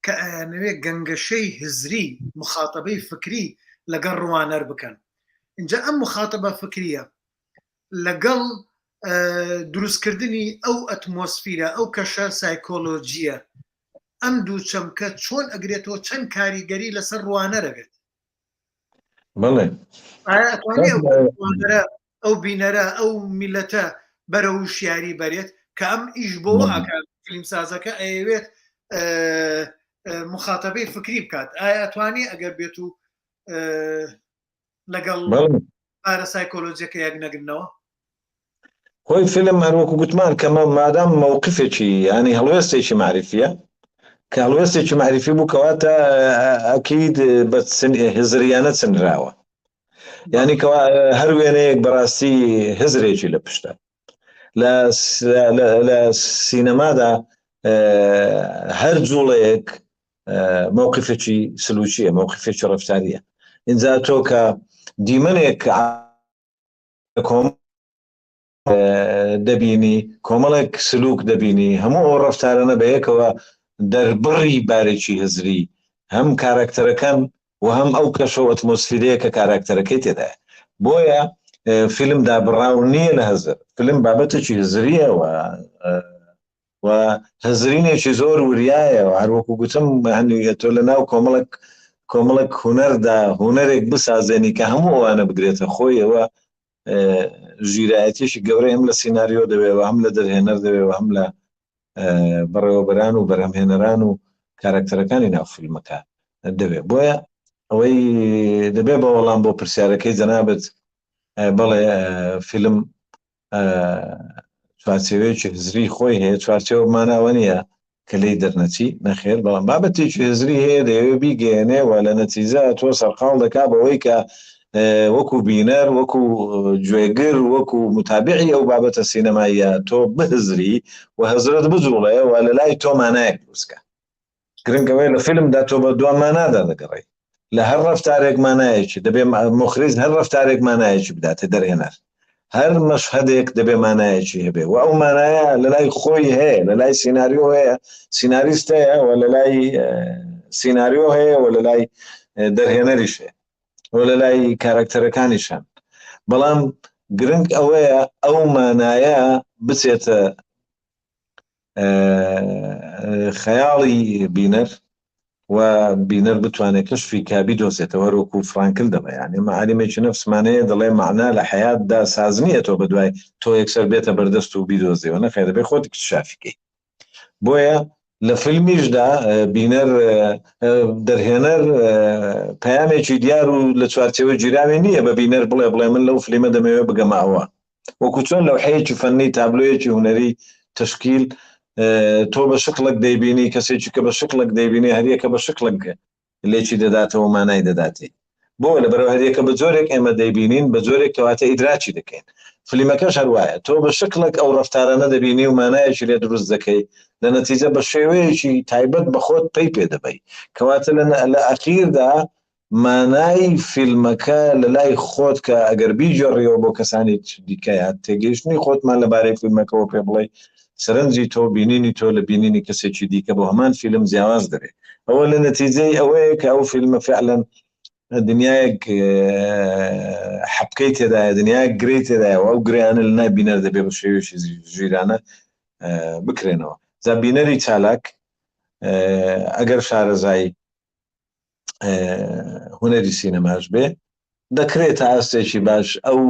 Speaker 1: کە ئەیانەوێ گەنگەشەی هزری مخاتەبەی فکری لەگەڵ ڕوانەر بکەن اینجا ئەم مخاتەبە فکریە لەگەڵ دروستکردنی ئەو ئەتمۆسفیرە ئەو کەشە سایکۆلۆجیە ئەم دوو چەمکە چۆن ئەگرێتەوە چەند کاریگەری لەسەر ڕوانەرە بێت
Speaker 2: بەڵێ
Speaker 1: ئەو بینەرە ئەو میلەتە بەرە وشیاری بەرێت کە ئەم ئیش بۆ ئاکات فیلمسازەکە ئەیەوێت مخاتەبەی فکری بکات ئایا ئەتوانی ئەگەر بێت و لەگەڵ پارە سایکۆلۆجیەکە یەک نەگرنەوە
Speaker 2: خۆی فیلم هەروەکو گوتمان کە مادام مووقفێکی ینی هەڵوێستێکی معرفیە کە هەڵوێستێکی معرفی بوو کەواتە ئەکید بە هزریانە چنراوە ینی هەر وێنەیەک بەڕاستی هزرێکی لە پشتە لە سینەمادا هەر جوڵەیەک مووقفێکی سلوکیە مووقفێکی ڕەفتاریە اینجا تۆ کە دیمەنێک دەبینی کۆمەڵێک سلوک دەبینی هەموو ئەو ڕەفتارانە بەیەکەوە دەربڕی بارێکی هزری هەم کاراکتەرەکان و هەم ئەو کەشە و ئەتمۆسفیرەیە کە کاراکتەرەکەی تێدایە بۆیە فیلم دابڕاو نییە لە هەزر فیلم بابەتێکی هزریە و هەزرینێکی زۆر وریایە و هەروەکو گوتم تۆ لە ناو کۆمەڵێک هونەردا هونەرێک بسازێنی کە هەموو ئەوانە بگرێتە خۆیەوە ژیرایەتیشی گەورەی هەم لە سیناریۆ دەوێت هەم لە دەرهێنەر دەوێت هەم لە بەڕێوەبەران و بەرهەمهێنەران و کاراکتەرەکانی ناو فیلمەکە دەوێت بۆیە ئەوەی دەبێت بە وەڵام بۆ پرسیارەکەی جەنابەت بەڵێ فیلم چوارچێوەیەکی هزری خۆی هەیە چوارچێوە ماناوە نیە کە لێی دەرنەچی نەخێر بەڵام بابەتێکی هزری هەیە دەیەوێت بیگەێنێەوە لە نەتیجە تۆ سەرقاڵ دەکا بەوەی کە وەکو بینەر وەکو گوێگر وەکو متابعی ئەو بابەتە سینەماییە تۆ بهزری و هەزرت بجوڵێ و لە لای تۆ مانایەک دروستکە گرنگەوەی لە فیلمدا تۆ بە دوان مانادا دەگەڕی لە هەر ڕەفتارێک مانایەکی دەبێ مخریج هەر ڕەفتارێک مانایەکی بداتە دەرهێنەر هەر مەشهەدێک دەبێ مانایەکی هەبێ و ئەو مانایە لە لای خۆی هەیە لە لای سیناریۆ هەیە سیناریست هەیە و لە لای سیناریۆ هەیە و لە لای دەرهێنەریش هەیە و لە لای کاراکتەرەکانیشان بەڵام گرنگ ئەوەیە ئەو مانایە بچێتە خەیاڵی بینەر و بینەر بتوانێت کەشفی کابی دۆزێتەوە وەکو فرانکل دەبە یعنی معالمێکی نفسمانەیە دەڵێ معنا لە حیاتدا سازنیە تۆ بەدوای تۆ یەکسەر بێتە بەردەست و بیدۆزیەوە نەخێ دەبێ خۆت کشافیکەی بۆیە لە فیلمیشدا بینەر دەرهێنەر پەیامێکی دیار و لە چوارچێوە گیراوی نییە بە بینەر بڵێ من لەو فیلمە دەمەوێت بگەماوە وەکو چۆن لەوحەیەکی فەنی تابلۆیەکی هونەری تشکیل تۆ بە شکلك دەیبینی کەسێکی کە بە شکلك دەیبینی هەریەکە بە شکلك لێکی دەداتەوە مانای دەداتی بۆ لەبەرەوە هەریەکە بە جۆرێک ئێمە دەیبینین بە جۆرێک کەواتە ئیدراکی دەکەین فیلمەکەش هەروایە تۆ بە شکلك ئەو ڕەفتارانە دەبینی و مانایەکی لێ دروست دەکەی لە نەتیجە بە شێوەیەکی تایبەت بە خۆت پێی پێ دەبەی کەواتە لە ئەخیردا مانای فیلمەکە لە لای خۆت کە ئەگەر بیجێڕیەوە بۆ کەسانی دیکەیە تێگەیشتنی خۆتمان لەبارەی فیلمەکەەوە پێ بڵێ سەرنجی تۆ بینینی تۆ لە بینینی کەسێکی دیکە بۆ هەمان فیلم جیاواز دەبێت ئەوە لە نەتیجەی ئەوەیە کە ئەو فیلمە فعلا دنیایەک حەبکەی تێدایە دنیای گرەی تێدایە ئەو گریانە لە نای بینەر دەبێت بە شێوێکی ژیرانە بکرێنەوە جا بینەری چالاک ئەگەر شارەزایی هونەری سینەماش بێ دەکرێت ئاستێکی باش ئەو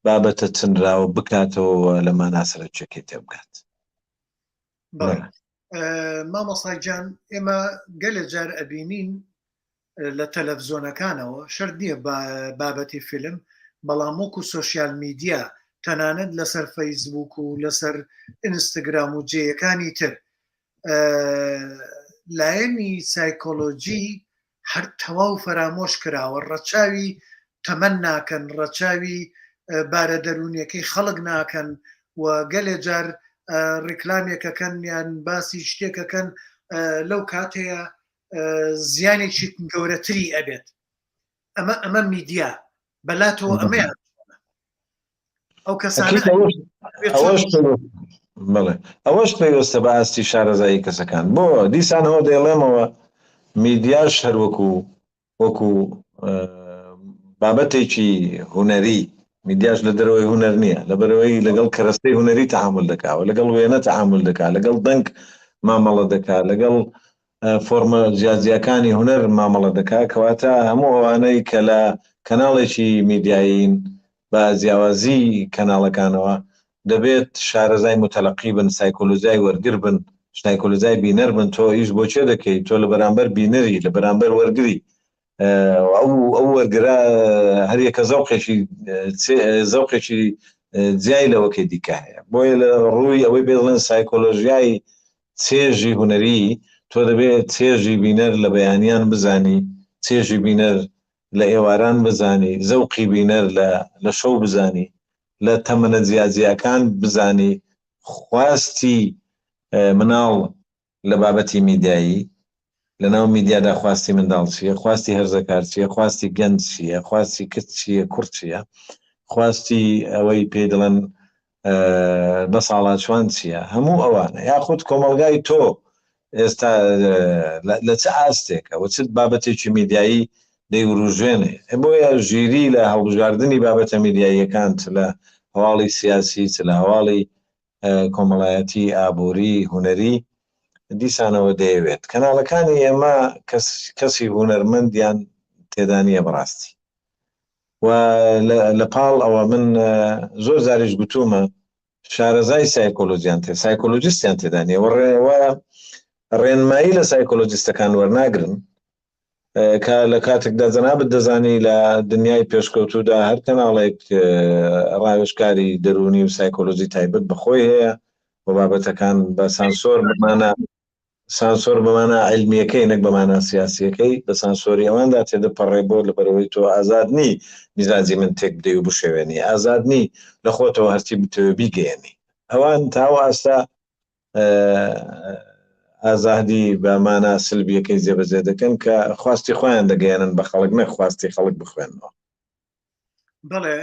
Speaker 2: بابەتە چنراوە بکاتەوە لە ماناسرە چەکێ تێبگات
Speaker 1: مامۆستای گیان ئێمە گەلێ جار ئەبینین لە تەلەڤزۆنەکانەوە شەرت نییە بابەتی فیلم بەڵام وەکو سۆشیال میدیا تەنانەت لەسەر فەیسبوک و لەسەر ئینستاگرام و جێیەکانی تر لایەنی سایکۆلۆجی هەر تەواو فەرامۆش کراوە ڕەچاوی تەمەن ناکەن ڕەچاوی بارە دەرونیەکەی خەڵک ناکەن و گەلێ جار ڕیکلامێکەکەن یان باسی شتێکەکەن لەو کاتەیە زیانێکی گەورەتری ئەبێت ئەمە میدیا بەلاتەوە ئەمەیە ئەو کەسانە
Speaker 2: ئەوەش پێوەستە بە ئاستی شارەزایی کەسەکان بۆ دیسانەوە دەڵێمەوە میدیاش هەر وەکو بابەتێکی هونەری میدیاش لە دەرەوەی هونەر نییە لەبەرەوەی لەگەڵ کەرەستەی هونەری تەعامل دەکات لەگەڵ وێنە تەعامل دەکات لەگەڵ دەنگ مامەڵە دەکات لەگەڵ فۆرمە جیاجیەکانی هونەر مامەڵە دەکات کەواتە هەموو ئەوانەی کە لە کەناڵێکی میدیایین بە جیاوازی کەناڵەکانەوە دەبێت شارەزای متەلەقی بن سایکۆلۆژیای وەرگر بن سایکۆلۆژیای بینەر بن تۆ ئیش بۆ چێ دەکەیت تۆ لە بەرامبەر بینەری لە بەرامبەر وەرگری ئەو وەرگرا هەریەکە زەوقێکی جیای لەوەکەی دیکە هەیە بۆیە لە ڕووی ئەوەی بێڵێن سایکۆلۆژیای چێژی هونەری تۆ دەبێت چێژی بینەر لە بەیانیان بزانی چێژی بینەر لە ئێواران بزانی زەوقی بینەر لە شەو بزانی لە تەمەنە جیاجیەکان بزانی خواستی مناڵ لە بابەتی میدیایی لە ناو میدیادا خواستی منداڵ چیە خواستی هەرزەکار چیە خواستی گەنج چیە خواستی کچ چیە کورد چیە خواستی ئەوەی پێ دەڵێن بە ساڵاتچوان چییە هەموو ئەوانە یاخود کۆمەلگای تۆ ئێستا لە چه ئاستێکە و چ بابەتێکی میدیایی دەیوروژێنێ بۆیە ژیری لە هەڵبژاردننی بابەتە میدیاییەکان لە هەواڵی سیاسی لە هەواڵی کۆمەڵایەتی ئابووری هونەری دیسانەوە دەیەوێت کەناڵەکانی ئێمە کەسی هونەرمەندیان تێدانیە بەڕاستی و لە پاڵ ئەوە من زۆر زاریش گوتومە شارەزای سایکۆلۆژیان سایکۆلۆجیستیان تێدانیە وە ڕێنمایی لە سایکۆلۆجیستەکان وەرناگرن کە لە کاتێکدا جەنابەت دەزانی لە دنیای پێشکەوتوودا هەر کەناڵێک ڕاوێژکاری دەرونی و سایکۆلۆژی تایبەت بەخۆی هەیە بۆ بابەتەکان بە سانسۆر بمانە عیلمیەکەی نەک بەمانە سیاسیەکەی بە سانسۆری ئەواندا تێدەپەڕێ بۆ لەبەرەوەی تۆ ئازادنی میزاجی من تێک بدەی و بشێوێنی ئازادنی لە خۆتەوە هەرچی بتەوێ بیگەێنی ئەوان تاو ئاستا ئازادی بەمانە سلبیەکەی جێبەجێ دەکەن کە خواستی خۆیان دەگەێنن بە خەڵک نەخواستی خەڵک بخوێنەوە
Speaker 1: بەڵێ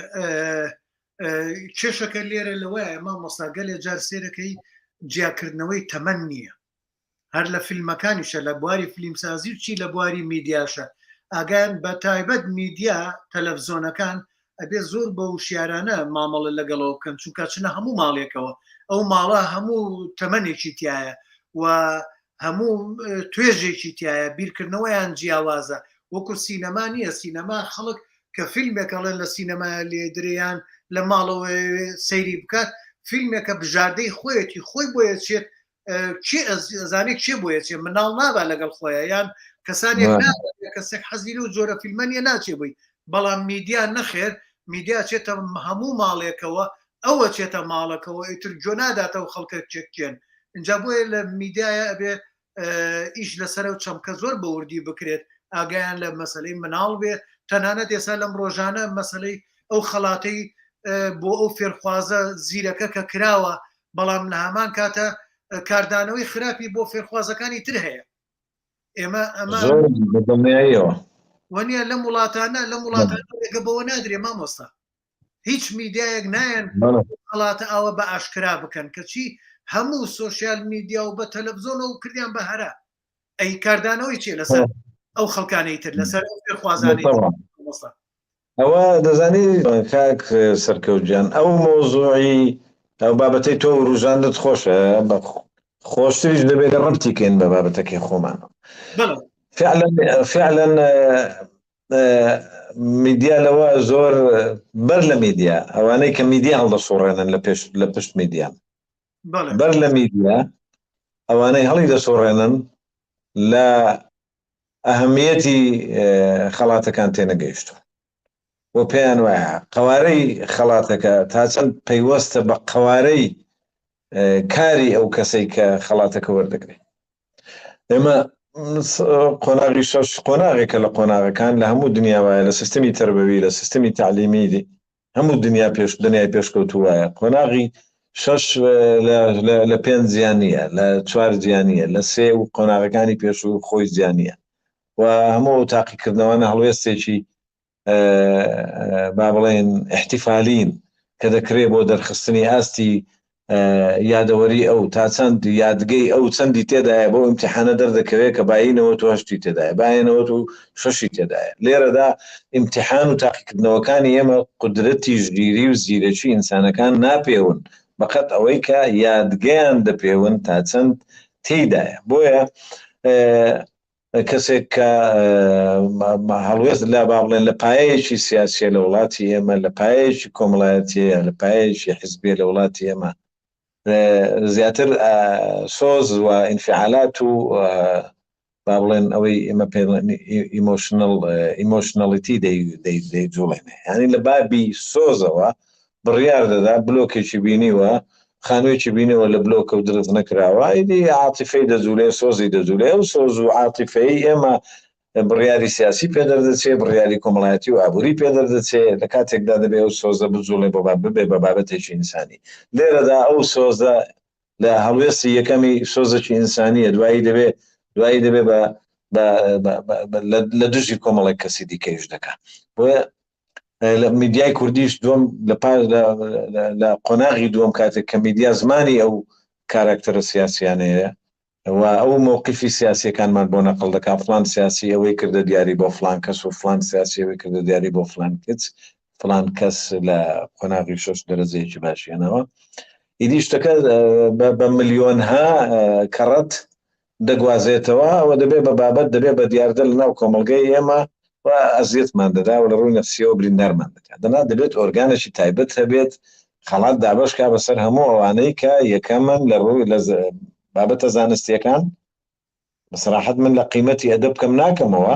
Speaker 1: کێشەکە لێرە لەوەیە مامۆستا گەلێ جار سێرەکەی جیاکردنەوەی تەمەن نییە هەر لە فیلمەکانیشە لە بواری فیلمسازی و چی لە بواری میدیاشە ئاگیان بە تایبەت میدیا تەلەڤزۆنەکان ئەبێ زۆر بە وشیارانە مامەڵە لەگەڵەوە بکەن چونکە چنە هەموو ماڵێکەوە ئەو ماڵە هەموو تەمەنێکی تایە و هەموو توێژێکی تایە بیرکردنەوەیان جیاوازە وەکو سینەما نییە سینەما خەڵک کە فیلمێکەڵێن لە سینەما لێ درێیان لە ماڵەوە سەیری بکات فیلمێکە بژاردەی خۆیەتی خۆی بۆیە چێت زانێک چێ بۆیە چێ مناڵ نابا لەگەڵ خۆیە یان کەسانێک کەسێک حەزی و زۆرە فیلمەنیە ناچێ بووی بەڵام میدیا نەخێر میدیا چێتە هەموو ماڵێکەوە ئەوە چێتە ماڵەکەەوە ئیتر جۆ ناداتەوە خەڵکە چێکێن اینجا بۆیە لە میدیایە ئەبێ ئیش لەسەر و چەمکە زۆر بەوردی بکرێت ئاگایان لە مەسلەی مناڵ بێ تەنانەت ئێستا لەم ڕۆژانە مەسلەی ئەو خەڵاتەی بۆ ئەو فێرخوازە زیرەکە کە کراوە بەڵام لە هەمان کاتە کاردانەوەی خراپی بۆ فێرخوازەکانی تر هەیە ئێمە ئەمە وەنیە لە وڵاتانە ێگە بەوە نادرێ مامۆستا هیچ میدیایەک نایەن خەڵاتە ئەوە بە ئاشکرا بکەن کەچی هەموو سۆشیال میدیا و بە تەلەڤزۆن و کردیان بە هەرا ئەی کاردانەوەی چێ لەسەر ئەو خەڵکانەی تر لەسەر خوازانەی
Speaker 2: ئەوە دەزانی کاک سەرکەوتجان ئەو مۆزوعی ئەو بابەتەی تۆ ڕوژاندت خۆشە خۆشتریش دەبێت ڕەبتیکەین بە بابەتەکەی خۆمانەوە فعلا میدیا لەوە زۆر بەر لە میدیا ئەوانەی کە میدیا هەڵدەسوڕێنن لە پشت میدیان بەر لە میدیا ئەوانەی هەڵی دەسوڕێنن لە ئەهەمیەتی خەڵاتەکان تێنەگەیشتون بۆ پێیان وایە قوارەی خەڵاتەکە تا چەند پەیوەستە بە قوارەی کاری ئەو کەسەی کە خەڵاتەکە وەردەگرێت ئێمە قۆناغی شەش قۆناغێکە لە قۆناغەکان لە هەموو دنیا وایە لە سیستەمی تەربەوی لە سیستەمی تعلیمی هەموو دنیای پێشکەوتووایە قۆناغی شەش لە پێنج زیانیە لە چوار زیانیە لە سێ و قۆناغەکانی پێش و خۆی زیانیە و هەموو تاقیکردنەوەنە هەڵوێستێکی با بڵێن احتیفالین کە دەکرێت بۆ دەرخستنی ئاستی یادەوەری ئەو تا چەند یادگەی ئەو چەندی تێدایە بۆ ئیمتیحانە دەردەکەوێت کە باینەوە تو هەشتی تێدایە باینەوە و شەشی تێدایە لێرەدا ئیمتیحان و تاقیکردنەوەکانی ئێمە قودرەتی ژگیری و زیرەکی ئینسانەکان ناپێون بەقەت ئەوەی کە یادگەیان دەپێون تا چەند تێدایە بۆیە کەسێک کە هەڵوێست لا با بڵێن لە پایەیەکی سیاسیە لە وڵاتی ئێمە لە پایەیەکی کۆمەڵایەتیە لە پایەیەکی حیزبیە لە وڵاتی ئێمە زیاتر سۆز و ئینفعالات و با بڵێن ئەوەی ئێمە ئیمۆشنەڵیتی دەیجوڵێنێ یعنی لە بابی سۆزەوە بڕیار دەدا بلۆکێکی بینیوە خانوویەکی بینەوە لە بلۆکە و درست نەکراوە ئیدی عاتیفەی دەجوولێ سۆزی دەجوولێ و سۆز و عاتیفەی ئێمە بڕیاری سیاسی پێدەردەچێ بڕیاری کۆمەڵایەتی و ئابووری پێدەردەچێ لە کاتێکدا دەبێ ئەو سۆزە بجوڵێ ببێ بە بابەتێکی ئینسانی لێرەدا ئەو سۆزە لە هەڵوێستی یەکەمی سۆزێکی ئینسانیە دوایی دەبێ لە دژی کۆمەڵێک کەسی دیکەیش دەکات بۆیە لە میدیای کوردیش دوم لە قۆناغی دووەم کاتێک کە میدیا زمانی ئەو کاراکتەرە سیاسیانەیە و ئەو مووقفی سیاسیەکانمان بۆ نەقڵ دەکات فلان سیاسی ئەوەی کردە دیاری بۆ فلان کەس و فلان سیاسی ئەوەی کردە دیاری بۆ فلان کەس لە قۆناغی شەش دەرەجەیەکی باشیانەوە ئیدی شتەکە بە ملیۆنها کەڕەت دەگوازێتەوە ئەوە دەبێ بە بابەت دەبێ بە دیاردە لە ناو کۆمەلگەی ئێمە و ئەزیەتمان دەدا و لە ڕووی نەفسیەوە بریندارمان دەکات دەنا دەبێت ئۆرگانێکی تایبەت هەبێت خەڵات دابەشکا بەسەر هەموو ئەوانەی کە یەکەمن لە ڕووی لە بابەتە زانستیەکان بەسەراحەت من لە قیمەتی ئەدەب کەم ناکەمەوە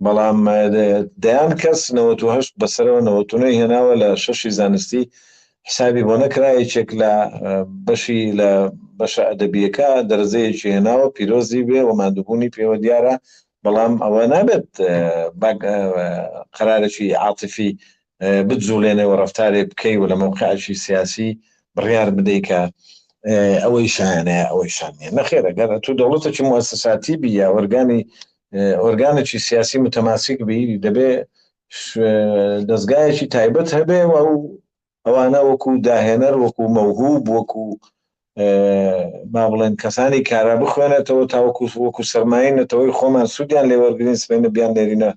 Speaker 2: بەڵام دەیان کەس 98 بەسەرەوە 99 هێناوە لە شەشی زانستی حسابی بۆ نەکرایەکێک لە بەشی لە بەشە ئەدەبیەکە دەرەجەیەکی هێناوە پیرۆزی بێ و مادووبوونی پێوە دیارە بەڵام ئەوە نابێت قرارێکی عاتیفی بتجوڵێنەوە ڕەفتارێ بکەی و لە موقعێکی سیاسی بڕیار بدەی کە ئەوەی شایانەیە ئەوەی شانیە نەخێرە گەر تو دەوڵەتێکی موسساتی بی یا ئۆرگانێکی سیاسی متەماسیک بی دەبێ دەستگایەکی تایبەت هەبێ و ئەوانە وەکو داهێنەر وەکو مەوهوب وەکو با بڵێن کەسانی کارا بخوێنێتەوە تا وەکو سەرمایەتەوەی خۆمان سوودیان لێ وەرگرین سبەینە بیان لێرینە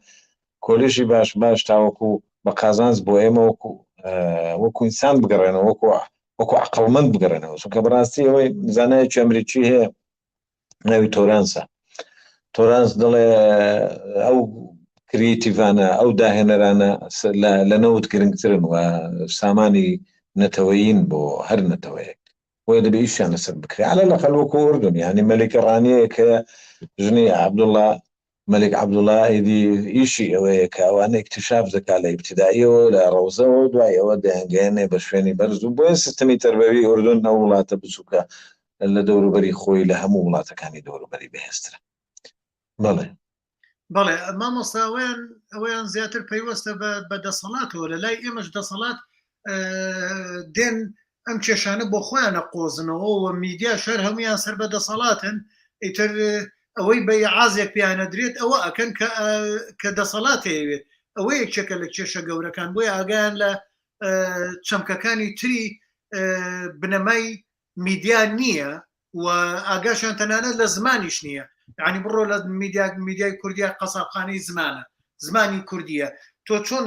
Speaker 2: کۆلێژی باش تاوەکو بە قازانز بۆ ئێمە وەکو ئینسان بگەڕێنەوە وەکو عقڵمەند بگەڕێنەوە چونکە بەڕاستی ئەوەی زانایەکی ئەمریکی هەیە ناوی تۆرانسە. تۆرانس دەڵێ ئەو کریتیڤانە ئەو داهێنەرانە لە نەوت گرنگترن و سامانی نەتەوەیین بۆ هەر نەتەوەیەک وە دەبێ ئیشیان لەسەر بکرێ على الأقل وەکو ئوردن یعنی مەلیکە ڕانیەیە کە ژنی عەبدوڵڵا مەلیک عەبدوڵڵا ئیدی ئیشی ئەوەیە کە ئەوانە اکتشاف دەکا لە ئیبتیداییەوە لە ڕەوزەوە دوای ئەوە دەیانگەیەنێ بە شوێنی بەرز و بۆیە سیستەمی تەربەوی ئوردن ئەو وڵاتە بچووکە لە دەوروبەری خۆی لە هەموو وڵاتەکانی دەوروبەری بەهێزترە. بەڵێ
Speaker 1: بەڵێ مامۆستا ئەویان زیاتر پەیوەستە بە دەسەڵاتەوە لە لای ئێمەش دەسەڵات دێن ئەم کێشانە بۆ خۆیانە قۆزنەوە و میدیا شەر هەمویان سەر بە دەسەڵاتن ئیتر ئەوەی بە عازێک پیانە درێت ئەوە ئەکەن کە دەسەڵات هەیەوێت ئەوە یەکێکە لە کێشە گەورەکان بۆی ئاگیان لە چەمکەکانی تری بنەمای میدیا نییە و ئاگاشان تەنانەت لە زمانیش نییە یعنی بڕۆ لە میدیای کوردیا قەسابخانەی زمانی کوردیە تۆ چۆن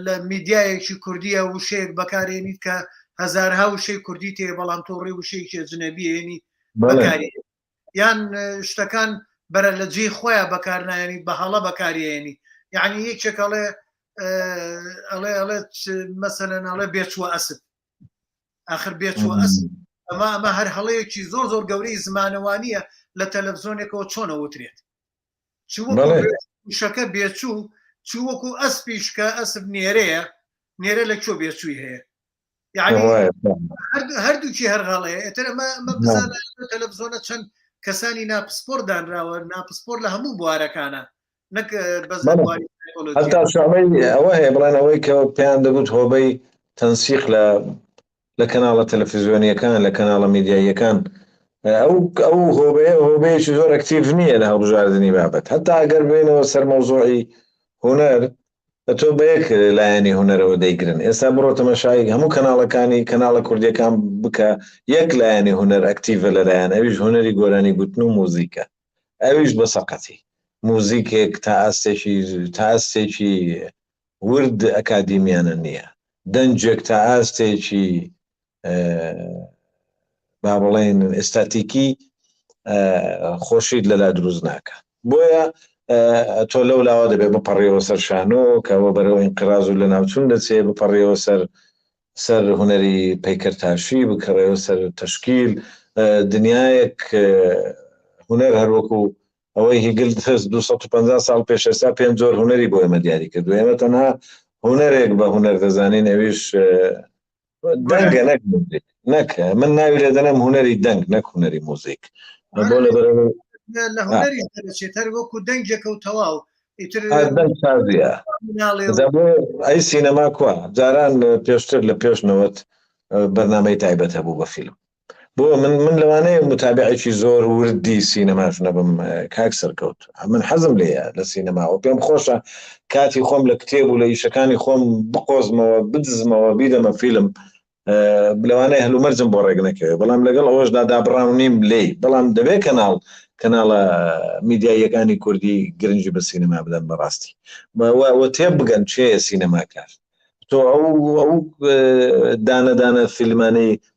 Speaker 1: لە میدیایەکی کوردیە وشەیەک بەکارێنیت کە هەزارها وشەی کوردی تێ بەڵام تۆ ڕێ وشەیەکی ئەجنەبیێنی بەکاری یان شتەکان بەرە لە جێی خۆیان بەکارنایێنی بە هەڵە بەکارێنی یعنی یەکێک ئەڵێ مەسەلەن ئەڵێ بێچووە ئەسب آخر بێچووە ئەسب ئەمە هەر هەڵەیەکی زۆر زۆر گەورەی زمانەوانیە لە تەلەڤزۆنێکەوە چۆنە وترێت شەکە بێچوو چ وەکو ئەسپیش کە ئەسب نێرەیە نێرە لە کۆ بێچووی هەیە یعنی هەردووکی هەرغاڵەیە ئێتر ئەمە بزانە تەلەڤزۆنە چەند کەسانی ناپسپۆر دانراوە ناپسپۆر لە هەموو بوارەکانە نەک بەزاری
Speaker 2: هەتا ئەوە هەیە بڵێن ئەوەی کە پێیان دەبوت هۆبەی تەنسیق لە کەناڵە تەلەڤیزیۆنیەکان لە کەناڵە میدیاییەکان ئەو هۆبەیەکی زۆر ئەکتیڤ نییە لە هەڵبژاردننی بابەت هەتا ئەگەر بێنەوە سەر مەوزوعی هونەر تۆ بە یەک لایەنی هونەرەوە دەیگرن ئێستا بڕۆ تەماشای هەموو کەناڵە کوردیەکان بکە یەک لایەنی هونەر ئەکتیڤە لەلایەن ئەویش هونەری گۆرانی گوتن و موزیکە ئەویش بە سەقەتی موزیکێک تا ئاستێکی ورد ئەکادیمیانە نییە دەنجێک تا ئاستێکی با بڵێن ئێستاتیکی خۆشید لەلا دروست ناکە بۆیە تۆ لەو لاوە دەبێت بپەڕێەوە سەر شانۆ کەەوە بەرەوە ئینقراز و لە ناوچوون دەچێ بپەڕێەوە سەر هونەری پەیکەرتاشی بکڕێەوە سەر تەشکیل دنیایەک هونەر هەروەکو ئەوەی هیگل 250 ساڵ پێش ئێستا پێم زۆر هونەری بۆ ئێمە دیاری کرد ئێمە تەنها هونەرێک بە هونەر دەزانین ئەویش دەنگە نەک من ناوی لێ دەنم هونەری دەنگ نەک هونەری موزیک بۆ لە بەرەوە
Speaker 1: لە هونەری دەچێتەر وەکو دەنگێکە و تەواو
Speaker 2: ئەی سینەما کووە جاران پێشتر لە پێشنەوەت بەرنامەی تایبەت هەبوو بە فیلم بۆ من لەوانەیە متابعێکی زۆر وردی سینەماش نەبم کاک سەرکەوت من حەزم لێیە لە سینەماوە پێم خۆشە کاتی خۆم لە کتێب و لە ئیشەکانی خۆم بقۆزمەوە بدزمەوە بیدەمە فیلم لەوانەیە هەلومەرجم بۆ ڕێک نەکەوێت بەڵام لەگەڵ ئەوەشدا دابڕاونیم لێ بەڵام دەبێت کەناڵە میدیایەکانی کوردی گرنگی بە سینەما بدەن بەڕاستی وە تێ بگەن چێە سینەماکار تۆ ئەو دانەدانە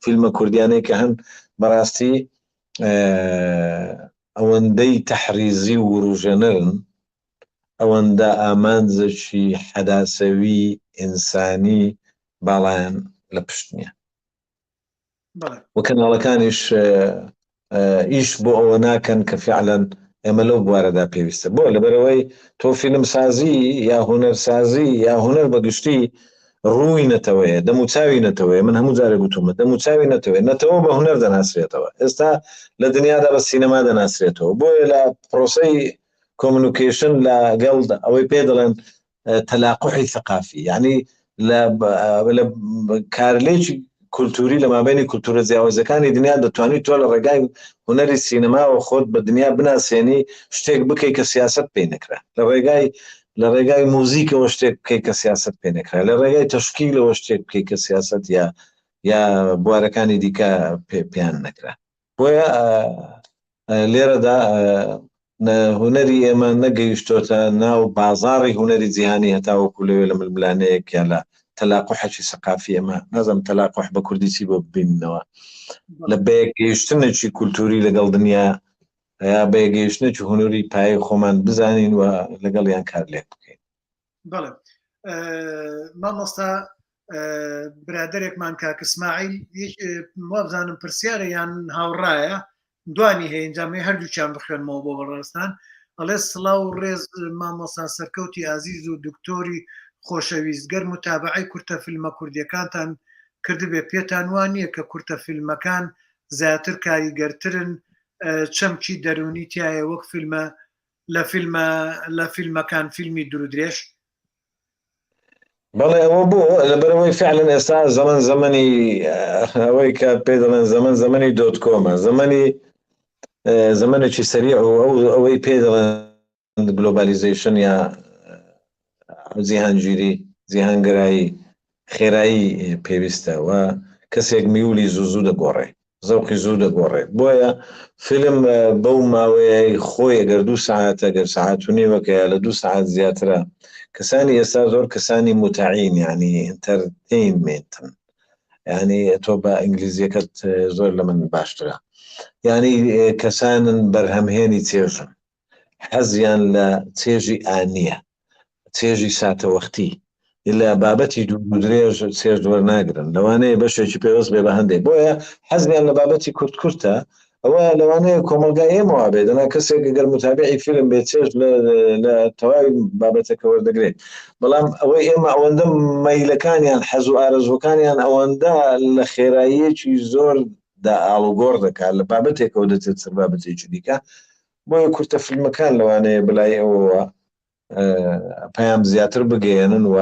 Speaker 2: فیلمە کوردیانەی کە هەن بەڕاستی ئەوەندەی تەحریزی و ڕوژەنەرن ئەوەندە ئامانجێکی حەداسەوی ئینسانی باڵیان لە پشت نییە و کەناڵەکانیش ئیش بۆ ئەوە ناکەن کە فعلەن ئێمە لەو بوارەدا پێویستە بۆ لەبەرەوەی تۆ فیلم سازی یا هونەرسازی یا هونەر بەگشتی ڕووی نەتەوەیە دەموچاوی نەتەوەیە من هەموو جارە گوتومە دەموچاوی نەتەوەی نەتەوە بە هونەر دەناسرێتەوە ئێستا لە دنیادا بە سینەما دەناسرێتەوە بۆیە لە پرۆسەی کۆمونیکیشن لەگەڵ ئەوەی پێ دەڵێن تەلاقحی ثقافی یعنی لە کارلێکی کولتوری لە مابینی کولتورە جیاوازەکانی دنیا دەتوانیت تۆ لە ڕێگای هونەری سینەماوە خۆت بە دنیا بناسیێنی شتێک بکەی کە سیاست پێ نەکرا لە ڕێگای موزیکەوە شتێک بکەی کە سیاست پێ نەکرا لە ڕێگای تەشکیلەوە شتێک بکەی کە سیاست یا بوارەکانی دیکە پێیان نەکرا بۆیە لێرەدا هونەری ئێمە نەگەیشتۆتە ناو بازاڕی هونەری جیهانی هەتاوەکو لەوێ لە ململانەیەک یا لە تەلاقوحێکی سەقافی ئەمە نازانم تەلاقوح بە کوردی چی بۆ ببینەوە لە بەیەکگەیشتنێکی کولتوری لەگەڵ دنیا یا بەیەکگەیشتنێکی هونووری پایەی خۆمان بزانین و لەگەڵیان کار لێک بکەین.
Speaker 1: بەڵێ مامۆستا برادێکمان کاک ئیسماعیل وابزانم پرسیارە یان هاوڕایە دوانی هەیە ئەنجامێ هەردووچیان بخوێنمەوە بۆ بەڕێستان ئەڵێ سڵاو و ڕێز مامۆستا سەرکەوتی ئازیز و دکتۆری خۆشەویست گەر متابعەی کورتە فیلمە کوردیەکانتان کردبێ پێتان وانییە کە کورتە فیلمەکان زیاتر کاریگەرترن چەمکی دەرونی تایە وەک فیلمە لە فیلمەکان فیلمی درودرێژ
Speaker 2: بەڵێ ئەوە بوو لەبەرەوەی فعلن ئێستا زەمەنی ئەوەی کە پێ دەڵێن زەمەنی دۆت کۆمە زەمانێکی سەریع و ئەوەی پێ دەڵێن گلۆبالیزیشن یا جیهانگیری جیهانگرایی خێرایی پێویستە و کەسێک میولی زوو دەگۆڕێ زەوقی زوو دەگۆڕێ بۆیە فیلم بەو ماوەیە خۆی ئەگەر 2 ساعت ئەگەر ساعت و نیوەکەیە لە 2 ساعت زیاترە کەسانی ئێستا زۆر کەسانی متعین یعنی ئینتەرتەینمنتن یعنی تۆ بە ئینگلیزیەکەت زۆر لە من باشترە یعنی کەسانن بەرهەمهێنی چێژن حەزیان لە چێژی ئانیە چێژی ساتەوەختی لە بابەتی درێژ چێژ وەرناگرن لەوانەیە بەشێکی پێوەست بێ بە هەندێک بۆیە حەزیان لە بابەتی کورتە ئەوە لەوانەیە کۆمەلگای ئێمەوە بێ دەنا کەسێک گەر متابعی فیلم بێت چێژ لە تەواوی بابەتەکە وەردەگرێت بەڵام ئەوەی ئێمە ئەوەندە مەیلەکانیان حەز و ئارەزوەکانیان ئەوەندە لە خێراییەکی زۆر ئاڵوگۆڕ دەکات لە بابەتێکەوە دەچێت سەر بابەتێکی دیکە بۆیە کورتە فیلمەکان لەوانەیە بلای ئەوەوە پەیام زیاتر بگەێنن و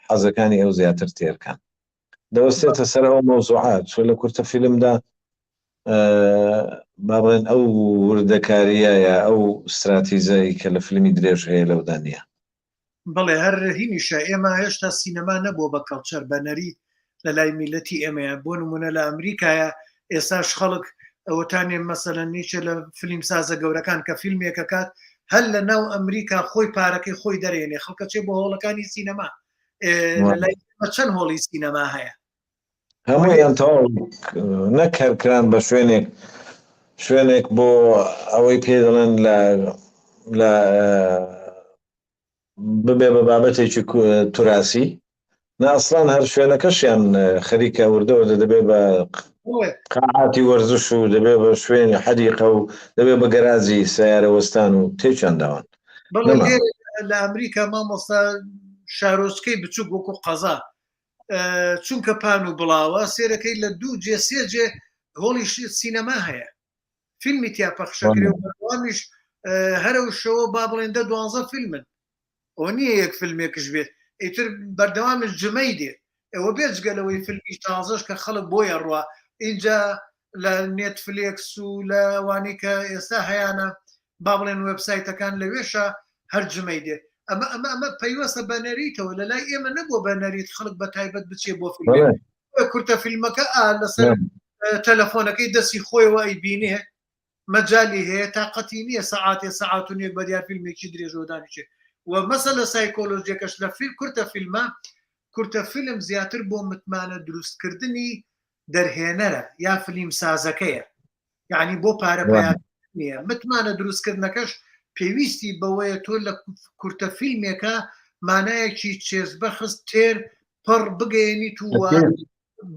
Speaker 2: حەزەکانی ئەو زیاتر تێرکان دەوەستێتە سەر ئەو مەوزوعات چۆ لە کورتە فیلمدا با بڵێن ئەو وردەکاریە یا ئەو استراتیزایی کە لە فیلمی درێژ هەیە لەودا نییە
Speaker 1: بەڵێ هەر هینیشە ئێمە هێشتا سینەما نەبووە بە کەڵچەر بەنەری لە لای میلەتی ئێمەیە بۆ نمونە لە ئەمریکایە ئێستاش خەڵک ئەوەتانێ مەسەلەن نیچە لە فیلم سازە گەورەکان کە فیلمێکە کات هەل لە ناو ئەمریکا خۆی پارەکەی خۆی دەرێنێ خەڵکە چێ بۆ هۆڵەکانی سینەما لای چەند هۆڵی سینەما هەیە
Speaker 2: هەموویان تەواو نەکەرکران بە شوێنێک بۆ ئەوەی پێ دەڵێن لە ببێ بە بابەتێکی توراسی ناسڵان هەر شوێنەکەشیان خەریکە وردەوە دەبێ بە قاعاتی وەرزش و دەبێ بە شوێنی حەدیقە و دەبێ بە گەراجی سیارە وەستان و تێچیان داوان
Speaker 1: لە ئەمریکا مامۆستا شارۆچکەی بچووک وەکو قەزا چونکە پان و بڵاوە سێرەکەی لە 2 جێ 3 جێ هۆڵی سینەما هەیە فیلمی تیا پەخشەکرێ و بەردەوامیش هەرە شەوە با بڵێندە 12 فیلمن ئەو نییە یەک فیلمێکش بێت ئیتر بەردەوامش جمەی دێ ئەوە بێجگەلەوەی فیلمی تازەش کە خەڵک بۆیە ڕوا اینجا لە نێتفلێکس و لە وانی کە ئێستا هەیەە با بڵێن وێبسایتەکان لەوێشە هەر جمەی دێ ئەمە پەیوەستە بەنەریتەوە لە لای ئێمە نەبووە بەنەریت خەڵک بە تایبەت بچێ بۆ فیلم کورتە فیلمەکە لەسەر تەلەفۆنەکەی دەستی خۆیەوە ئەیبینێ مەجای هەیە تااقەتی نییە سەعاتێ سەعات و نیەک بە دیار فیلمێکی درێژۆدانیچێ و مەسەلە سایکۆلۆژیەکەش لە کورتە فیلمە کورتە فیلم زیاتر بۆ متمانە دروستکردنی دەرهێنەرە یا فیلم سازەکەیە یعنی بۆ پارەپیان نییە متمانە دروستکردنەکەش پێویستی بەوەیە تۆ لە کورتە فیلمێکە مانایەکی چێزبەخست تێر پڕ بگەێنی تووە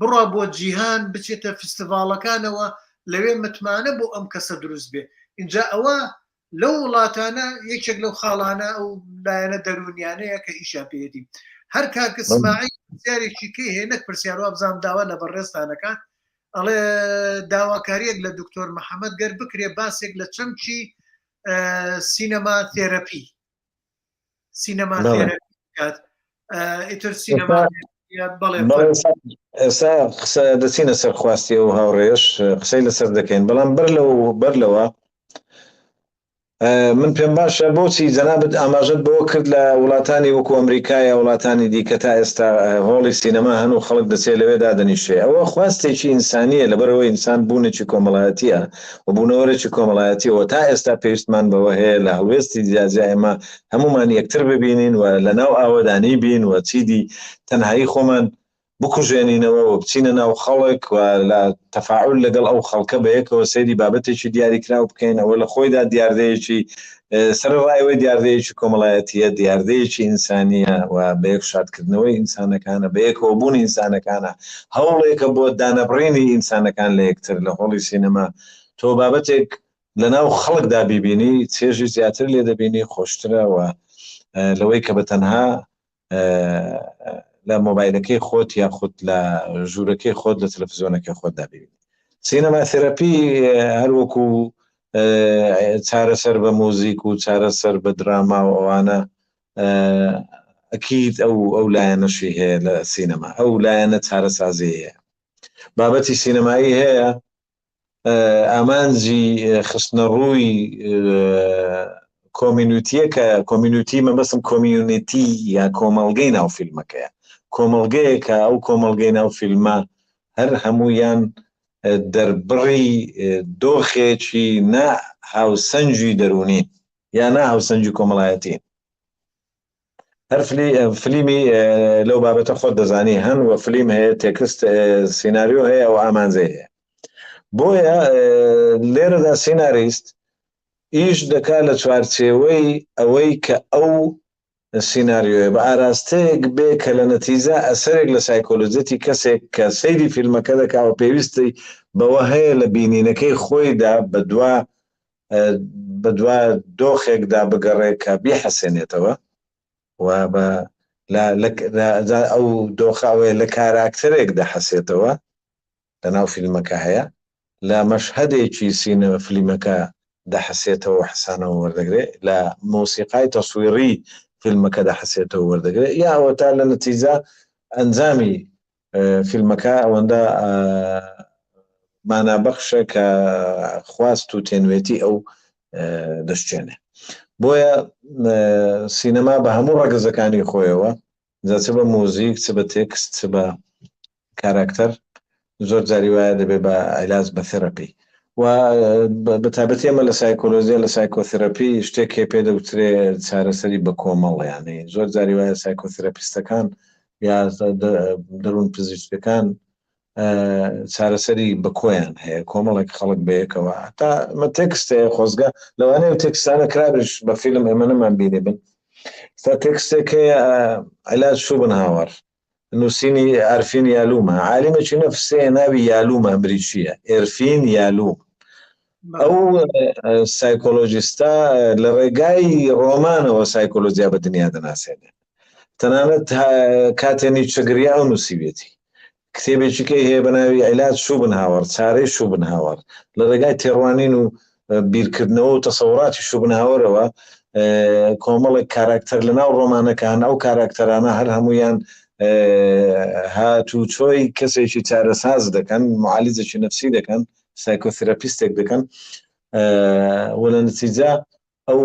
Speaker 1: بڕە بۆ جیهان بچێتە فستیڤالەکانەوە لەوێ متمانە بۆ ئەم کەسە دروست بێ اینجا ئەوە لەو وڵاتانە یەکێک لەو خاڵانە ئەو لایەنە دەرونیانەیە کە ئیشا پێدیم هەر کاکە سماعی پرسیارێکی کەی هەیە نەک پرسیاروا بزانام داوا لە بەڕێستانەکان ئەڵێ داواکاریەک لە دکتۆر محەممەد گەر بکرێ باسێک لە چەمکی سینەما تێرەپی سینەما تێرەپی کات ئیتر سینەما
Speaker 2: ئێستا قسە دەچینە سەر خواستی و هاوڕێش قسەی لەسەر دەکەین بەڵام بەر لەوە من پێم باشە بۆچی جەنابەت ئاماژەت بەوە کرد لە وڵاتانی وەکو ئەمریکای وڵاتانی دیکە تا ئێستا هۆڵی سینەما هەنوو خەڵک دەچێت لەوێدا دەنیشێ ئەوە خواستێکی ئینسانیە لەبەرەوەی ئینسان بوونێکی کۆمەڵایەتیە و بوونەوەرێکی کۆمەڵایەتیەوە تا ئێستا پێویستمان بەوە هەیە لە هەڵوێستی جیاجیا ئێمە هەمومان یەکتر ببینین و لەناو ئاوەدانی بین و چیدی تەنهایی خۆمان بکوژێنینەوە و بچینە ناو خەڵک و لە تەفاعل لەگەڵ ئەو خەڵکە بەیەکەوە سەیری بابەتێکی دیاریکراو بکەین ئەوە لە خۆیدا دیاردەیەکی سەرڕایەوەی دیاردەیەکی کۆمەڵایەتیە دیاردەیەکی ئینسانیە و بەیەک شادکردنەوەی ئینسانەکانە بەیەکەوە بوونی ئینسانەکانە هەوڵێکە بۆ دانەبڕینی ئینسانەکان لە یەکتر لە هۆڵی سینەما تۆ بابەتێک لەناو خەڵکدا بیبینی چێژی زیاتر لێ دەبینی خۆشترە و لەوەی کە بەتەنها لە مۆبایلەکەی خۆت یاخود لە ژوورەکەی خۆت لە تەلەڤیزیۆنەکەی خۆت دابینی سینەما تێراپی هەروەکو چارەسەر بە موزیک و چارەسەر بە دراما و ئەوانە ئەکید ئەو لایەنەشی هەیە لە سینەما ئەو لایەنە چارەسازی هەیە بابەتی سینەمایی هەیە ئامانجی خستنە ڕووی کۆمینوتیە کە کۆمینوتی مەبەستم کۆمیونیتی یا کۆمەڵگەی ناو فیلمەکەیە کۆمەڵگەیە کە ئەو کۆمەڵگەی ناو فیلمە هەر هەموویان دەربڕی دۆخێکی نا هاوسەنجی دەرونین یا نا هاوسەنجی کۆمەڵایەتین هەر فلیمی لەو بابەتە خۆت دەزانی هەن و فلیم هەیە تێکست سیناریۆ هەیە و ئامانجەی هەیە بۆیە لێرەدا سیناریست ئیش دەکات لە چوارچێوەی ئەوەی کە ئەو سیناریۆیە بە ئاراستەیەک بێ کە لە نەتیجە ئەسەرێک لە سایکۆلۆجەتی کەسێک کە سەیری فیلمەکە دەکاوە پێویستی بەوە هەیە لە بینینەکەی خۆیدا بە دوا دۆخێکدا بگەڕێ کە بیحەسێنێتەوە و ئەو دۆخاوێ لە کاراکتەرێک دەحەسێتەوە لەناو فیلمەکە هەیە لە مەشهەدێکی سینەمە فیلمەکە دەحەسێتەوە حەسانەوە وەردەگرێت لە مۆسیقای تەسویری فیلمەکە دەحەسێتەوە وەردەگرێت یاوە تا لە نەتیجە ئەنجامی فیلمەکە ئەوەندە مانابەخشە کە خواست و تێنوێتی ئەو دەشتێنێ بۆیە سینەما بە هەموو ڕەگەزەکانی خۆیەوە چ بە موزیک چ بە تێکست چ بە کاراکتەر زۆر جاری وایە دەبێت بە عیلاج بە تێراپی و بەتابەتی ئەمە لە سایکۆلۆژیا لە سایکۆتێراپی شتێکی پێ دەوترێ چارەسەری بە کۆمەڵ یانەی زۆر جاری وایە سایکۆتێراپیستەکان یا دەروون پزیشکەکان چارەسەری بە کۆیان هەیە کۆمەڵێک خەڵک بەیەکەوە تا مە تێکستەیە خۆزگە لەوانەیە تێکستانە کرابش بە فیلم ئێمە نەمان بینێ بن تا تێکستێک هەیە عیلاج شوبن هاوەڕ نووسینی ئەرفین یالومە عالمێکی نەفسەیە ناوی یالومە ئەمریکیە ئێرفین یالوم ئەو سایکۆلۆژیستە لە ڕێگای ڕۆمانەوە سایکۆلۆجیا بە دنیا دەناسێنێ تەنانەت کاتێنی چگریا ئەو نووسیوێتی کتێبێکیکەی هەیە بە ناوی عیلاج شوبن هاوەڕ چارەی شوبن هاوەڕ لە ڕێگای تێڕوانین و بیرکردنەوە و تەسەوراتی شوبن هاوەرەوە کۆمەڵێک کاراکتەر لەناو ڕۆمانەکان ئەو کاراکتەرانە هەر هەمویان هاتوچۆی کەسێکی چارەساز دەکەن معالجێکی نەفسی دەکەن سایکۆتێراپیستێک دەکەن و لە نتیجە ئەو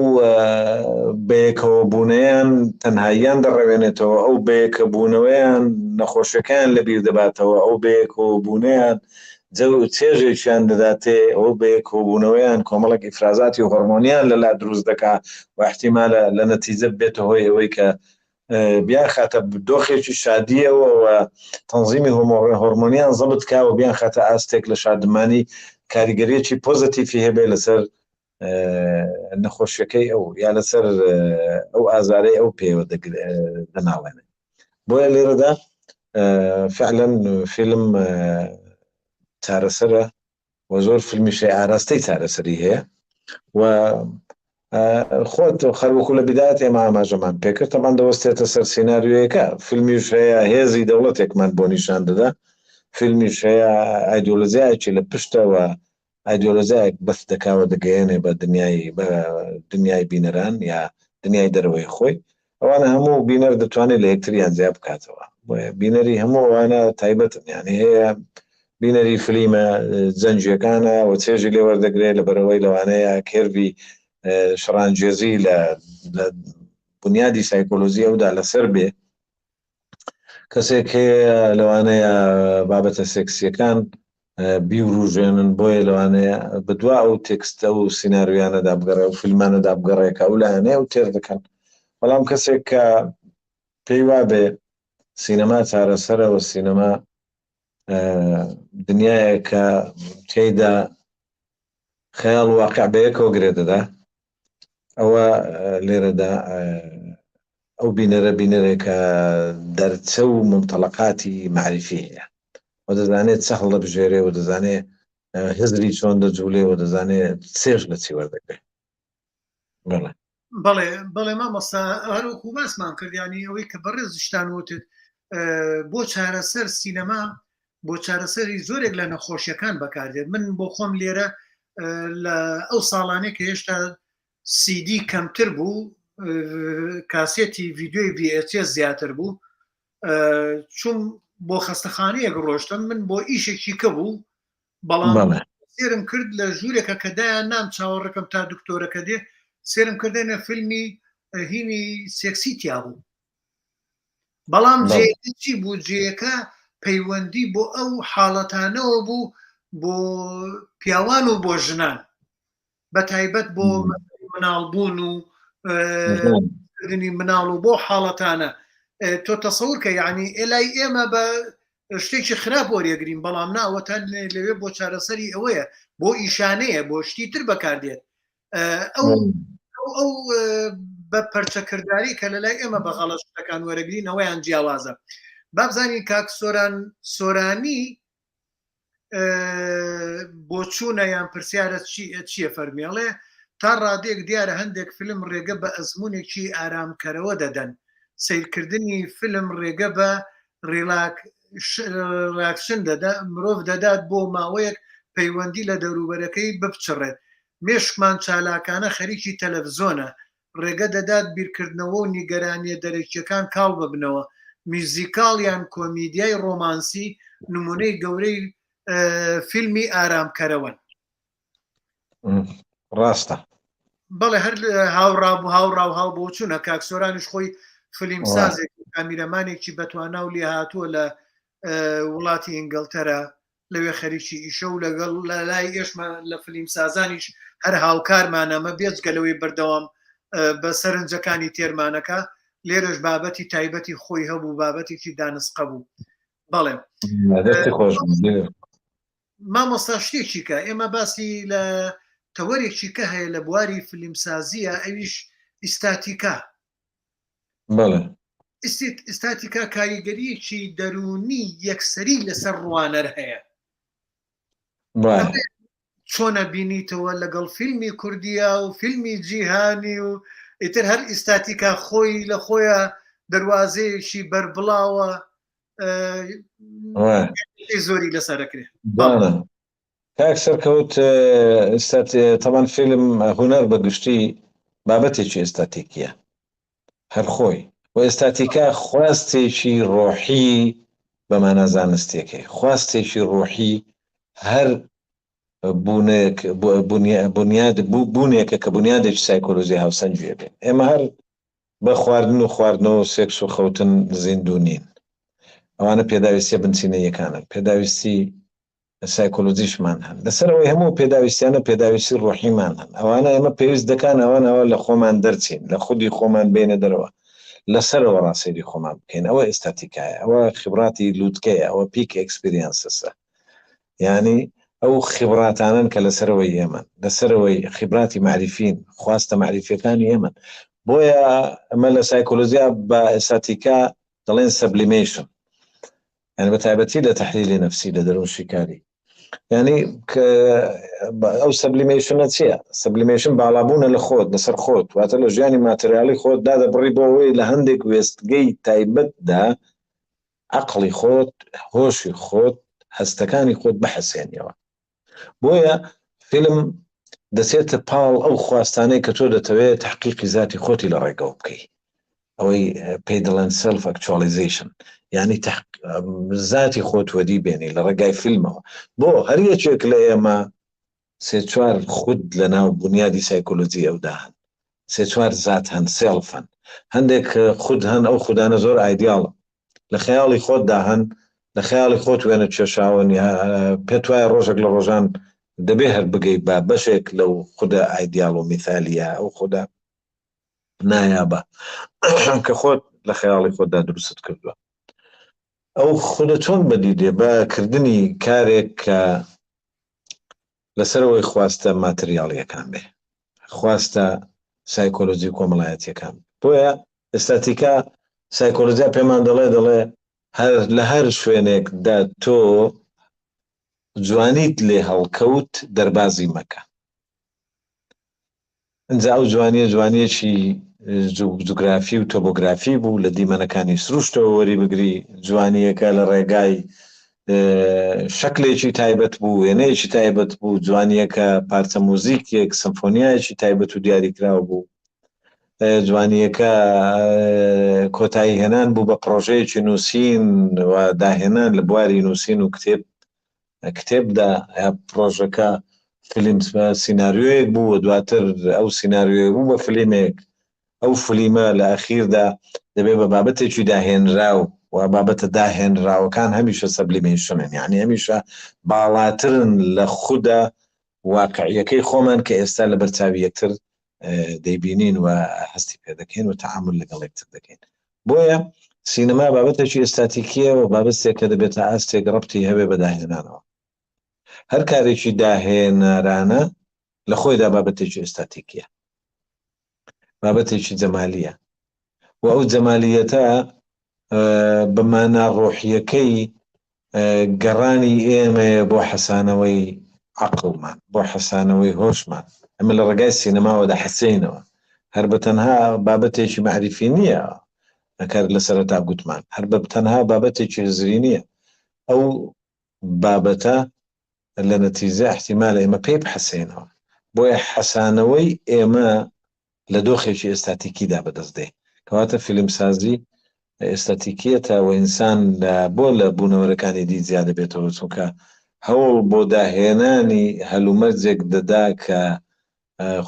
Speaker 2: بەیەکەوە بوونەیان تەنهاییان دەڕەوێنێتەوە ئەو بەیەکە بوونەوەیان نەخۆشیەکان لەبیر دەباتەوە ئەو بەیەکەوە بوونەیان چێژێکیان دەداتێ ئەو بەیەکەوە بوونەوەیان کۆمەڵێک ئیفرازاتی هۆرمۆنیان لەلا دروست دەکات و احتیمالە لە نەتیجە بێتە هۆی ئەوەی کە بیان خاتە دۆخێکی شادیەوە و تەنزیمی هۆرمۆنیان زەبت کا و بیان خاتە ئاستێک لە شادمانی کاریگەریەکی پۆزتیفی هەبێ لەسەر نەخۆشیەکەی ئەو یا لەسەر ئەو ئازارەی ئەو پێوە دەناوێنێ بۆیە لێرەدا فعلا فیلم چارەسەرە و زۆر فیلمیشی ئاراستەی چارەسەری هەیە و خۆت خەروەکو لە بدایەت ئێمە ئاماژەمان پێکرد تەمان دەوەستێتە سەر سیناریۆیەکە فیلمیش هەیە هێزی دەوڵەتێکمان بۆ نیشان دەدا فیلمیش هەیە ئایدۆلۆژیایەکی لە پشتەوە ئایدۆلۆژیایەک بەس دەکاوە دەگەیەنێ بە دنیای بینەران یا دنیای دەرەوەی خۆی ئەوانە هەموو بینەر دەتوانێت لە یەکتریان زیاد بکاتەوە بۆیە بینەری هەموو ئەوانە تایبەتن یعنی هەیە بینەری فلیمە جەنجیەکانە و چێژی لێ وەردەگرێت لە بەرەوەی لەوانەیە کێربی شڕانگێزی لە بنیادی سایکۆلۆژی ئەودا لەسەر بێ کەسێک هەیە لەوانەیە بابەتە سێکسیەکان بیوروژێنن بۆیە لەوانەیە بەدوا ئەو تێکستە و سیناریویانەدا بگەڕێ و فیلمانەدا بگەڕێکە ئەو لایەنەیە و تێر دەکەن بەڵام کەسێک کە پێی وابێ سینەما چارەسەرەوە سینەما دنیایە کە تێیدا خەیاڵ و واقع بەیەکەوە گرێ دەدا ئەوە لێرەدا ئەو بینەرێکە دەرچە و ممتەڵەقاتی معریفی هەیە و دەزانێت چەخڵ لە بژێرێ و دەزانێت هزری چۆن دەجوولێ و دەزانێت چێژ لە چی وەردەگرێت.
Speaker 1: بەڵێ مامۆستا هەروەکو باسمان کردیانی ئەوەی کە بەڕێز شتان وتت بۆ چارەسەر سینەما بۆ چارەسەری زۆرێک لە نەخۆشیەکان بەکاردێت. من بۆ خۆم لێرە لە ئەو ساڵانەی کە هێشتا CD کەمتر بوو کاسێتی ڤیددیۆی VHS زیاتر بوو چون بۆ خەستەخانەیەک ڕۆشتم من بۆ ئیشێکی کە بوو بەڵام سێرم کرد لە ژوورێکە کە دایان نام چاوەڕەکەم تا دکتۆرەکە دێ سێرم کردێنە فیلمی هینی سێکسی تیا بوو بەڵام جێچی بوو جێەکە پەیوەندی بۆ ئەو حاڵەتانەوە بوو بۆ پیاوان و بۆ ژنان بە تایبەت بۆ مناڵبوون و مناڵ و بۆ حاڵەتانە تۆ تەسەور کە یعنی ئێلای ئێمە بە شتێکی خراپ وەریەگرین بەڵام ناوەتان لەوێ بۆ چارەسەری ئەوەیە بۆ ئیشانەیە بۆ شتی تر بەکاردێت ئەو بە پەرچەکردداری کە لەلای ئێمە بە غەڵەشتەکان وەرەگرین ئەوەیان جیاوازە بابزانین کاک سۆرانی بۆ چوونە یان پرسیارە چییە فەرمیێڵێ تا ڕادێک دیارە هەندێک فیلم ڕێگە بە ئەزمونێکی ئارامکەرەوە دەدەن سیرکردنی فیلم ڕێگە بە ڕیلاکشن دەدا مرۆڤ دەدات بۆ ماوەیەک پەیوەندی لە دەوروبەرەکەی بپچڕێت مێشکمان چالاکانە خەریکی تەلەڤزۆنە ڕێگە دەدات بیرکردنەوە و نیگەرانیە دەرەکیەکان کاڵ ببنەوە میوزیکاڵ یان کۆمیدیای ڕۆمانسی نمونەی گەورەی فیلمی ئارامکەرەوەن
Speaker 2: ڕاستە
Speaker 1: بەڵێ هەر هاوڕابوو هاوڕاو هاو بۆ چوونە کاکسۆرانش خۆی فیلم سازێک کامیرەمانێکی بەتوانا و لێ هاتووە لە وڵاتی ئینگلتەرە لەوێ خەریکی ئیشە و لەگەڵ لە لای ئێشمە لە فیلم سازانیش هەر هاوکارمانەمە بێجگەلەوەی بەردەوام بە سەرنجەکانی تێرمانەکە لێرەش بابەتی تایبەتی خۆی هەبوو بابەتێکی دانسقە بوو بەڵێ مامۆستا شتێکی کە ئێمە باسی لە تەوەرێکی کە هەیە لە بواری فیلمسازیە ئەویش ئیستاتیکا ئیستاتیکا کاریگەریەکی دەرونی یەکسەری لەسەر ڕوانەر هەیە چۆنە بینیتەوە لەگەڵ فیلمی کوردیە و فیلمی جیهانی و ئیتر هەر ئیستاتیکا خۆی لە خۆیە دەواازەیەکی بەربڵاوە زۆری لەسەرەکرێ
Speaker 2: کاک سەرکەوت تەمان فیلم هونەر بەگشتی بابەتێکی ئێستاتیکیە هەر خۆی و ئێستاتیکا خواستێکی ڕۆحی بەمانە زانستێکی خواستێکی ڕۆحی هەر بوونێکە کە بنیادێکی سایکۆلۆژی هاوسەنجێ بێ ئێمە هەر بە خواردن و خواردنەوە سێکس و خەوتن زیندوو ئەوانە پێداویستیە بنچینەیەکانە پێداویستی سایکۆلۆجیشمان هەن لەسەرەوەی هەموو پێداویستیانە پێداویستی ڕۆحیمان هەن ئەوانە ئێمە پێویست دەکان ئەوانەوە لە خۆمان دەرچین لە خودی خۆمان بێنە دەرەوە لەسەرەوە ڕاستێری خۆمان بکەین ئەوە ئێستاتیکایە ئەوە خبراتی لووتکەیە ئەوە پیک ئەکسپریانسە یعنی ئەو خبراتانن کە لەسەرەوەی ئێمە لەسەرەوەی خبراتی معریفین خواستە معریفەکانی ئێمە بۆیە ئەمە لە سایکۆلۆژیا بە ئێستاتیکا دەڵێن سەبلیمێشن یعنی بە تایبەتی لە تەحلیلی نەفسی لە دەرون شیکاری یعنی ئەو سەبلیمێشنە چییە سەبلیمێشن باڵابوونە لە خۆت لەسەر خۆت واتە لە ژیانی ماتریالی خۆت دادەبڕی بۆەوەی لە هەندێک وێستگەی تایبەتدا عەقڵی خۆت هۆشی خۆت هەستەکانی خۆت بەحەسێنیەوە بۆیە فیلم دەچێتە پاڵ ئەو خواستانەی کە تۆ دەتەوێت تحقیقی ذاتی خۆتی لە ڕێگەوە بکەیت ئەوەی پێی دەڵێن سێلف ئەکچوالیزیشن یعنی ذاتی خۆت وەدی بێنی لە ڕێگای فیلمەوە بۆ هەر یەکێک لە ئێمە سێ چوار خود لە ناو بنیادی سایکۆلۆجی ئەودا هەن سێ چوار زات هەن سێڵف هەن هەندێک خود هەن ئەو خودانە زۆر ئایدیاڵە لە خەیاڵی خۆتدا هەن لە خەیاڵی خۆت وێنە کێشاون پێت وایە ڕۆژێک لە ڕۆژان دەبێ هەر بگەی با بەشێک لەو خودە ئایدیاڵ و میثالیە ئەو خودە نایابە کە خۆت لە خەیاڵی خۆتدا دروست کردووە ئەو خودە چۆن بەدیدێ بەکردنی کارێک کە لەسەرەوەی خواستە ماتریاڵیەکان بێ خواستە سایکۆلۆجی کۆمەڵایەتیەکان بۆیە ئێستاتیکا سایکۆلۆجیا پێمان دەڵێ هەر لە هەر شوێنێکدا تۆ جوانیت لێ هەڵکەوت دەربازی مەکە ئەنجا ئەو جوانیەکی جوگرافی و تۆپۆگرافی بوو لە دیمەنەکانی سروشتەوە وەری بگری جوانیەکە لە ڕێگای شەکلێکی تایبەت بوو وێنەیەکی تایبەت بوو جوانیەکە پارچە مۆزیکێک سمفۆنیایەکی تایبەت و دیاریکراوە بوو جوانیەکە کۆتایی هێنان بوو بە پرۆژەیەکی نووسین و داهێنان لە بواری نووسین و کتێبدا پرۆژەکە فیلم سیناریۆیەک بوو دواتر ئەو سیناریۆ بوو بە فیلمێک ئەو فیلمە لە ئەخیردا دەبێت بە بابەتێکی داهێنراو و بابەتە داهێنراوەکان هەمیشە سەبلیمێشنن یعنی هەمیشە باڵاترن لە خودە واقعیەکەی خۆمان کە ئێستا لە بەرچاوی یەکتر دەیبینین و هەستی پێ دەکەین و تەعامل لەگەڵ یەکتر دەکەین بۆیە سینەما بابەتێکی ئێستاتیکیە و بابەتێک کە دەبێتە ئاستێک ڕەبتی هەبێ بە داهێنانەوە هەر کارێکی داهێنەرانە لە خۆیدا بابەتێکی ئێستاتیکیە بابەتێکی جەمالیە و ئەو جەمالیەتە بەمانە ڕۆحیەکەی گەڕانی ئێمە بۆ حەسانەوەی عەقڵمان بۆ حەسانەوەی هۆشمان ئەمە لە ڕێگای سینەماوەدا حەسێنەوە هەر بە تەنها بابەتێکی معریفی نییە ئەکار لە سەرەتا گوتمان هەر بە تەنها بابەتێکی هزری نییە ئەو بابەتە لە نەتیجە احتیمالە ئێمە پێی بحەسێنەوە بۆیە حەسانەوەی ئێمە لە دۆخێکی ئێستاتیکیدا بەدەستدێ کەواتە فیلمسازی ئێستاتیکیەتە و ئینسان بۆ لە بوونەوەرەکانی دی زیادە بێتەوە چونکە هەوڵ بۆ داهێنانی هەلومەرجێک دەدا کە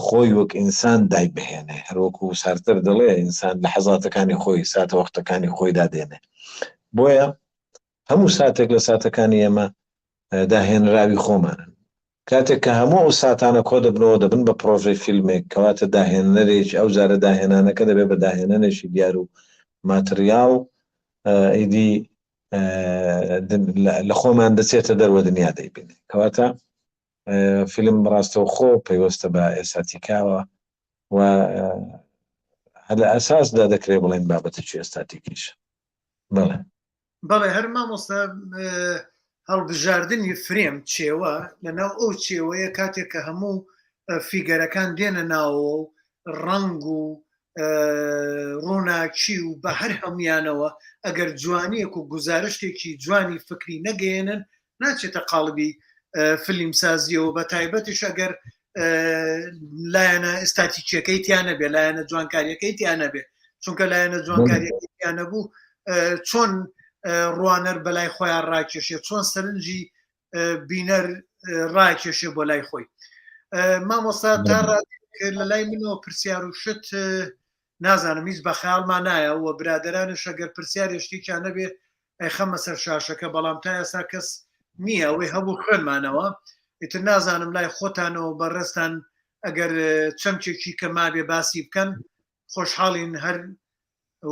Speaker 2: خۆی وەک ئینسان دای بهێنێ هەروەکو سارتر دەڵێ ئینسان لە حەزاتەکانی خۆی ساتە وەختەکانی خۆی دادێنێ بۆیە هەموو ساتێک لە ساتەکانی ئێمە داهێنراوی خۆمانن کاتێک کە هەموو ئەو ساتانە کۆ دەبنەوە دەبن بە پرۆژەی فیلمێک کەواتە داهێنەرێکی ئەو جارە داهێنانەکە دەبێت بە داهێنانێکی دیار و ماتریاڵ ئیدی لە خۆمان دەچێتە دەروە دنیا دەیبینێ کەواتە فیلم ڕاستەوە خۆ پەیوەستە بە ئێستاتیکاوە و لە ئەساسدا دەکرێت بڵێن بابەتێکی ئێستاتیکیش
Speaker 1: بەڵێ هەر مامۆستا هەڵبژاردننی فرێم چێوە لەناو ئەو چێوەیە کاتێک کە هەموو فیگەرەکان دێنە ناوەوە و ڕنگ و ڕووناچی و بە هەر هەمویانەوە ئەگەر جوانیەک و گزارشتێکی جوانی فکری نەگەێنن ناچێتە قاڵبی فیلمسازیەوە بە تایبەتیش ئەگەر لایەنە ئێستاتیکیەکەی تیانە بێ لایەنە جوانکاریەکەی تیانە بێ چونکە لایەنە جوانکاریەکەی تیانە بوو چۆن ڕوانەر بەلای خۆیان ڕاکێشێ چۆن سەرنجی بینەر ڕاکێشێ بۆ لای خۆی مامۆستا تا لە لای منەوە پرسیار و شت نازانم هیچ بە خەیاڵمان نایە و برادرانش ئەگەر پرسیارێ شتێکیان نەبێ خەمە سەر شاشەکە بەڵام تا ئێستا کەس نییە ئەوەی هەبوو خوێنمانەوە ئیتر نازانم لای خۆتانەوە بەڕێستان ئەگەر چەمچێکی کەمابێ باسی بکەن خۆشحاڵین هەر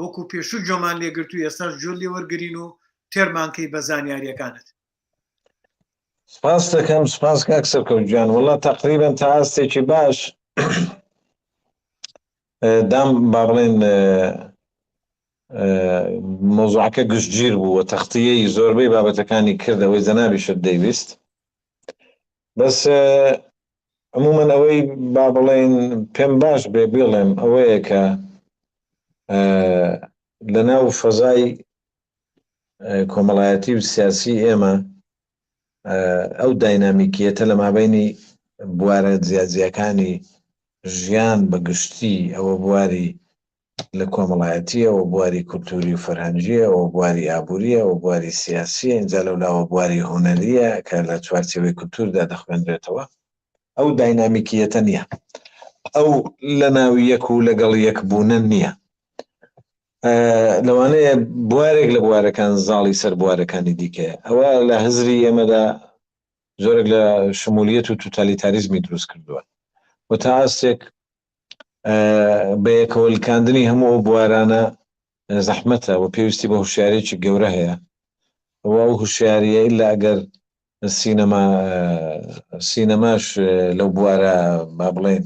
Speaker 1: وەکو پێشوو جۆمان لێگرتو ئێستاش جۆ لێ وەرگرین و تێرمانکەی بە زانیاریەکانت
Speaker 2: سپاس دەکەم سپاس کاک سەرکەوتگیان وەڵا تەقریبەن تا ئاستێکی باش دام با بڵێن مۆزوعەکە گشتگیر بوو و تەختیەی زۆربەی بابەتەکانی کردەوەی جەنابیشت دەیویست بەس عمومەن ئەوەی با بڵێن پێم باش بێ بڵێم ئەوەیە کە لە ناو فەزای کۆمەڵایەتی و سیاسی ئێمە ئەو داینامیکیەتە لە مابەینی بوارە جیاجیەکانی ژیان بەگشتی ئەوە بواری لە کۆمەڵایەتیە و بواری کولتوری و فەرهەنگیە و بواری ئابووریە و بواری سیاسیە اینجا لەولاوە بواری هونەریە کە لە چوارچێوەی کولتوردا دەخوێنرێتەوە ئەو داینامیکیەتە نییە، ئەو لە ناوی یەک و لەگەڵ یەکبوونە نییە. لەوانەیە بوارێک لە بوارەکان زاڵی سەر بوارەکانی دیکە. ئەوە لە هزری ئێمەدا زۆرێک لە شمولیەت و توتالیتاریزمی دروست کردووە و تا ئاستێک بە یەکەوەلکاندنی هەموو ئەو بوارانە زەحمەتە و پێویستی بە هوشیارێکی گەورە هەیە. ئەو هوشیاریە ئیلا ئەگەر سینەماش لەو بوارە با بڵێن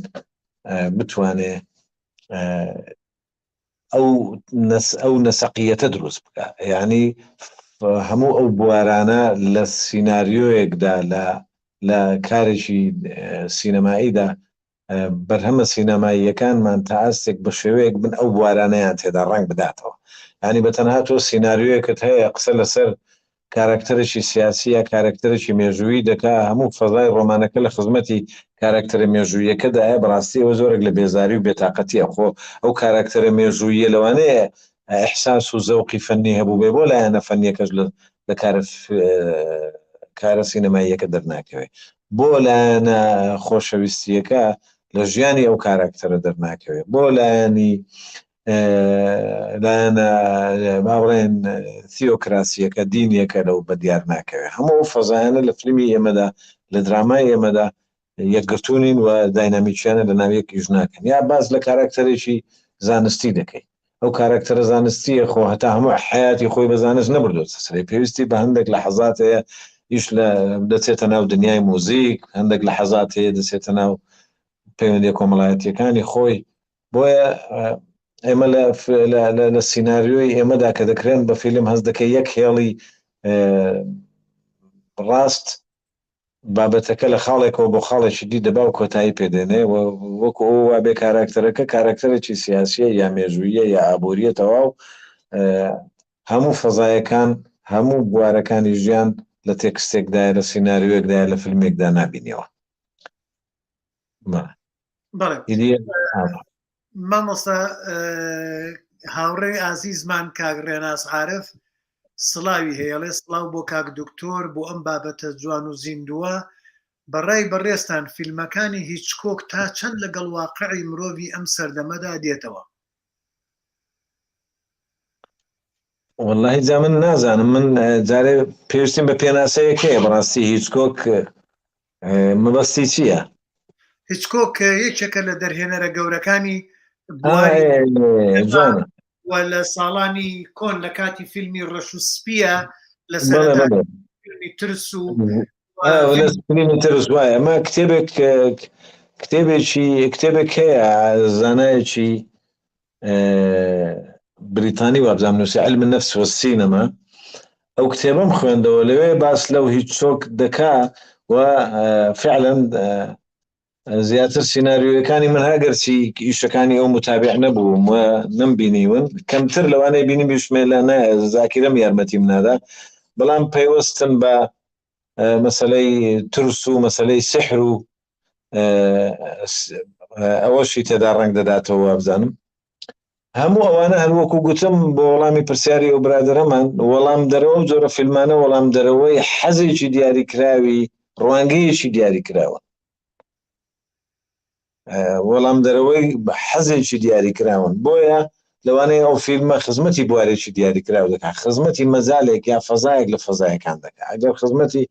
Speaker 2: بتوانێ ئەو نەسەقیەتە دروست بکە، یعنی هەموو ئەو بوارانە لە سیناریۆیەکدا لە کارێکی سینەماییدا بەرهەمە سینەماییەکانمان تا ئاستێک بە شێوەیەک بن ئەو بوارانەیان تێدا ڕنگ بداتەوە. ینی بەتەنها تۆ سیناریۆیەکت هەیە قسە لەسەر کارکتەرێکی سیاسی یا کارکتەرێکی مێژووی دەکا، هەموو فەزای ڕۆمانەکە لە خزمەتی کارکتەرە مێژوویەکەدایە، بەڕاستی ئەوە زۆرێک لە بێزاری و بێتاقەتیە. خۆ ئەو کارکتەرە مێژوویە لەوانەیە ئیحساس و زەوقی فەنی هەبوو بێ، بۆ لایەنە فەنیەکەش لە کارە سینەماییەکە دەرناکەوێت، بۆ لایەنە خۆشەویستیەکە لە ژیانی ئەو کارکتەرە دەرناکەوێت، بۆ لایەنی با بڵێن تیۆکراسیەکە دینیەکە لەو بە دیار ناکەوێت. هەموو فەزایانە لە فیلمی ئێمەدا لە درامای ئێمەدا یەکگرتوونین و داینامیکیانە لە ناویەکیش ناکەن. یا باز لە کارکتەرێکی زانستی دەکەی، ئەو کارکتەرە زانستیە خۆ هەتا هەموو حیاتی خۆی بە زانست نەبردووە سەرێ، پێویستی بە هەندێک لە حەزات هەیە ئیش دەچێتە ناو دنیای موزیک، هەندێک لە حەزات هەیە دەچێتە ناو پەیوەندیە کۆمەڵایەتیەکانی خۆی. بۆیە ئێمە لە سیناریۆی ئێمەدا کە دەکرێن بە فیلم هەست دەکەی یەک هێڵی ڕاست بابەتەکە لە خاڵێکەوە بۆ خاڵێکی دی دەبا و کۆتایی پێدێنێ، وەکو ئەو وابێ کارکتەرەکە کارکتەرێکی سیاسیە یا مێژوویە یا ئابوووریە تەواو هەموو فەزایەکان هەموو بوارەکانی ژیان لە تێکستێکدایە لە سیناریۆیەکدایە لە فیلمێکدا نابینیەوە.
Speaker 1: مامۆستا هاوڕێ ئازیزمان کاک ڕێناس عارف سڵاوی هەیەڵێ، سڵاو بۆ کاک دکتۆر بۆ ئەم بابەتە جوان و زیندووە. بەڕای بەڕێستان فیلمەکانی هیچکۆک تا چەند لەگەڵ واقعی مرۆڤی ئەم سەردەمەدا دێتەوە؟
Speaker 2: واللهی جا من نازانم، من جارێ پێویستیم بە پێناسەیەکەیە بەڕاستی هیچکۆک مەبەستی چییە؟
Speaker 1: هیچکۆک یەکێکە لە دەرهێنەرە گەورەکانی و لە ساڵانی کۆن لە کاتی فیلمی ڕەش و سپیە لە فیلمی ترس و
Speaker 2: ترس وایە. ئەمە کتێبێک هەیە زانایەکی بریتانی وابزانام نووسێ علم النفس والسینەما، ئەو کتێبەم خوێندەوە، لەوێ باس لەو هیچکۆک دەکا و فعلا زیاتر سیناریۆیەکانی من هەگەرچی ئیشەکانی ئەو متابع نەبووم و نمبینیون، کەمتر لەوانەیە بینی بشمێلە زاکرەم یارمەتیم نادا، بەڵام پەیوەستن بە مەسەلەی ترس و مەسەلەی سحر و ئەوەشی تێدا ڕنگ دەداتەوە وابزانم. هەموو ئەوانە هەروەکو گوتم بۆ وەڵامی پرسیاری ئەو برادەرەمان، وەڵام دەرەوە جۆرە فیلمانە وەڵام دەرەوەی حەزێکی دیاریکراوی ڕوانگەیەکی دیاری کراوە، وەڵام دەرەوەی حەزێکی دیاریکراون. بۆیە لەوانەیە ئەو فیلمە خزمەتی بوارێکی دیاریکراو دەکات، خزمەتی مەزالێک یا فەزایەک لە فەزایەکان دەکات. ئەگەر خزمەتی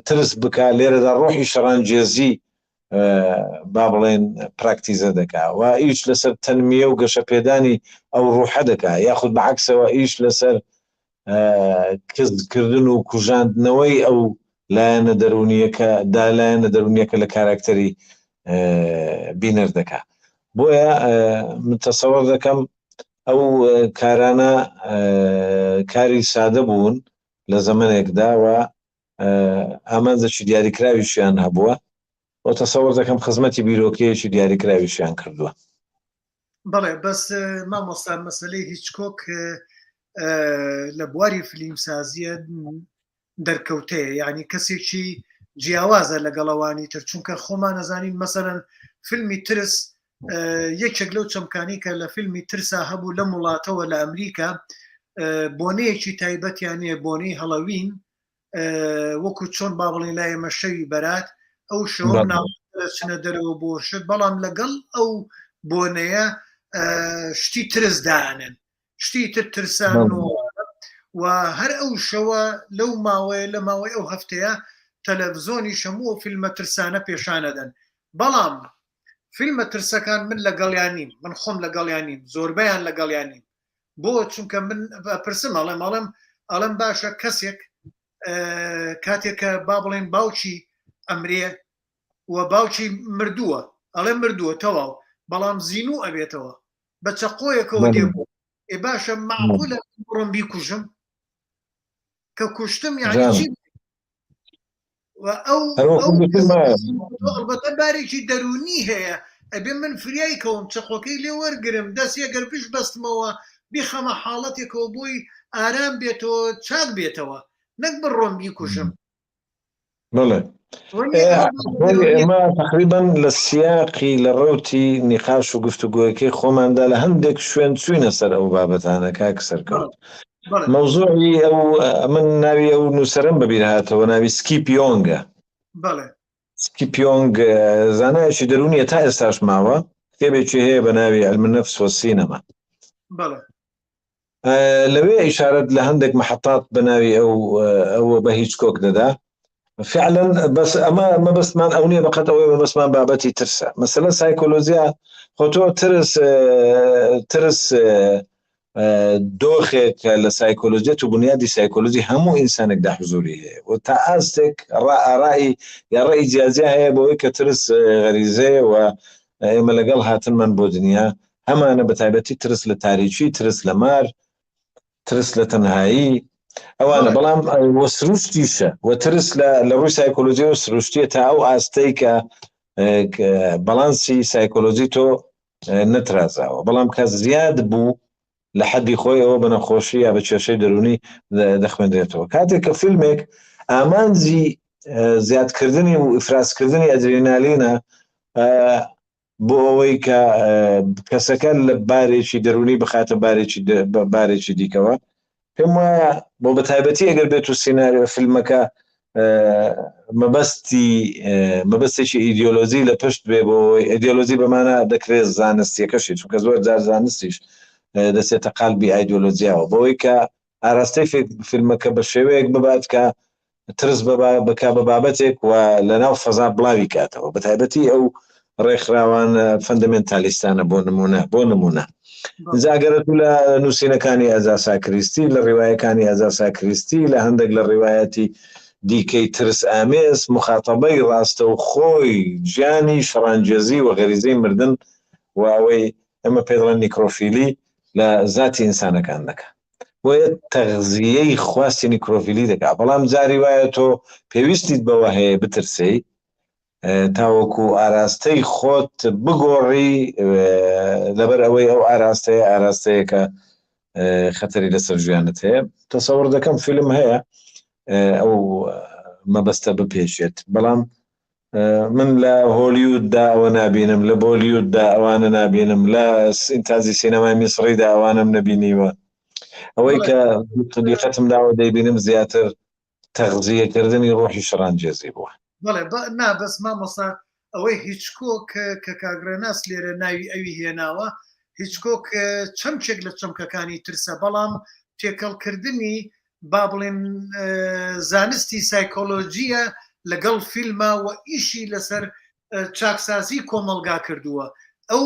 Speaker 2: ترس بکە لێرەدا ڕۆحی شەڕانگێزی با بڵێن پراکتیزە دەکات و ئیش لەسەر تەنمیە و گەشە پێدانی ئەو ڕوحە دەکات، یاخود بەعکسەوە ئیش لەسەر کردن و کوژاندنەوەی ئەو لایەنە دەرونیەکە لە کاراکتەری بینەر دەکات. بۆیە من تەسەوەر دەکەم ئەو کارانە کاری سادە بوون لە زەمانێکدا و ئامانجێکی دیاریکراویشیان هەبووە و تەسەوەر دەکەم خزمەتی بیرۆکەیەکی دیاریکراویشیان کردووە.
Speaker 1: بەڵێ بەس مامۆستا مەسەلەی هیچکۆک لە بواری فیلمسازیە دەرکەوتەیە، یعنی کەسێکی جیاوازە لەگەڵەوانی تر، چونکە خۆمان نەزانین مەسەرەن فیلمی ترس یەکێک لەو چەمکانی کە لە فیلمی ترسا هەبوو لە وڵاتەوە لە ئەمریکا بۆنەیەکی تایبەتیانەیە، بۆنەی هەڵەوین، وەکو چۆن با بڵێن لای ئێمە شەوی بەرات، ئەو شەوەم ناچنە دەرەوە بۆ شت بەڵام لەگەڵ ئەو بۆنەیە شتی ترسدانن شتی تر ترسانەوە و هەر ئەو شەوە لەو ماوەیە لە ماوەی ئەو هەفتەیە تەلەڤزۆنی شەموو فیلمە ترسانە پێشانەدەن بەڵام فیلمە ترسەکان من لەگەڵیان نیم من خۆم لەگەڵیان نیم زۆربەیان لەگەڵیان نیم بۆ چونکە من پرسم ئەڵێم باشە کەسێک کاتێککە با بڵێن باوکی ئەمرێ و باوکی مردووە ئەڵێ مردووە تەواو بەڵام زیینوو ئەبێتەوە بە چەقۆیەکەوە دێبوو ئێ باشە معقولە بڕۆم بیکوژم کە کوشتم یعنی ئەلبەتە بارێکی دەرونی هەیە ئەبێ من فریای کەوم چەقۆکەی لێ وەرگرم دەستێ گەر پیش بەستمەوە بیخەمە حاڵەتێکەوە بۆی ئارام بێتەوە چاک بێتەوە نەک بڕۆم بیکوژم
Speaker 2: بڵێ ئێمە تقریبا لە سیاقی لە ڕوتی نیقاش و گفتوگۆیەکەی خۆماندا لە هەندێک شوێن چوینە سەر ئەو بابەتانە کاک سەرکەوت مەوزوعی ئەو من ناوی ئەو نووسەرم بەبیر هاتەوە ناوی سکیپیۆنگە سکیپیۆنگ زانایەکی دەرونیە تا ئێستاش ماوە کتێبێکی هەیە بە ناوی علم النفس وەسینەما لەوێ ئیشارەت لە هەندێک محەتات بە ناوی ئەوە بە هیچ کۆک دەدا فعلا بس اما ما بس مان اونيه بقت او بس مان بابتي ترسا مثلا سايكولوجيا خطو ترس دوخك لسايكولوجيا وبنيادي سايكولوجي همو انسانك ده حضوري وتعازتك رأي جازية هي بويك ترس غريزة وما لقلها تنمن بودنيا اما انا بتعبتي ترس لتاريخي ترس لمار ترس لتنهائي ئەوانە بەڵام وەسروشتیشە وەترس لە ڕووی سایکۆلۆژی وەسروشتیە تا ئەو ئاستەیکە بەڵانسی سایکۆلۆژی تۆ نەترازاوە بەڵام کە زیاد بوو لە حەدی خۆی ئەوە بە نەخۆشی یا بە کێشەی دەرونی دەخوێندرێتەوە کاتێک کە فیلمێک ئامانجی زیادکردنی و ئیفرازکردنی ئەدرێنالینە بۆ ئەوەی کە کەسەکە لە بارێکی دەرونی بخاتە بارێکی دیکەوە پێم وایە بۆ بەتایبەتی ئەگەر بێت و سیناریۆ فیلمەکە مەبەستێکی ئیدیۆلۆژی لە پشت بێ بۆ ئیدیۆلۆژی بەمانە دەکرێت زانستیەکەشی چونکە زۆر جار زانستیش دەچێتە قالبی ئایدیۆلۆژیاوە بۆەوەی کە ئاراستەی فیلمەکە بە شێوەیەک ببات کە ترس بکا بە بابەتێک و لەناو فەزا بڵاوی کاتەوە بەتایبەتی ئەو ڕێکخراوان فەندەمێنتالیستانە بۆ نمونە زاگەرت لە نووسینەکانی ئەزاسا کریستی لە ڕێوایەکانی ئەزاسا کریستی لە هەندێک لە ڕێوایەتی دیکەی ترس ئامێز مخاتەبەی ڕاستە و خۆی گیانی شەڕانگێزی و غەریزەی مردن و ئەوەی ئەمە پێ دەڵێن نیکرۆفیلی لە ذاتی ئینسانەکان دەکات بۆیە تەغزیەی خواستی نیکرۆفیلی دەکات بەڵام جاری وایە تۆ پێویستیت بەوە هەیە بترسی تاوەکو ئاراستەی خۆت بگۆڕی لەبەر ئەوەی ئەو ئاراستەیە کە خەتەری لەسەر ژیانت هەیە تەسەوڕ دەکەم فیلم هەیە ئەو مەبەستە بپێشێت بەڵام من لە هۆلیووددا ئەوە نابینم لە بۆلیووددا ئەوانە نابینم لە ئینتاجی سینەمای میسڕیدا ئەوانم نەبینیوە ئەوەی کە دیقەتم داوە دەیبینم زیاتر تەغزیەکردنی ڕۆحی شەڕانگێزی بووە
Speaker 1: بەڵێ نا بەس مامۆستا ئەوەی هیچکۆک کە کاگرەناس لێرە ناوی ئەوی هێناوە هیچکۆک چەمچێک لە چەمکەکانی ترسە بەڵام تێکەڵکردنی با بڵێن زانستی سایکۆلۆژیە لەگەڵ فیلمە و ئیشی لەسەر چاکسازی کۆمەلگا کردووە ئەو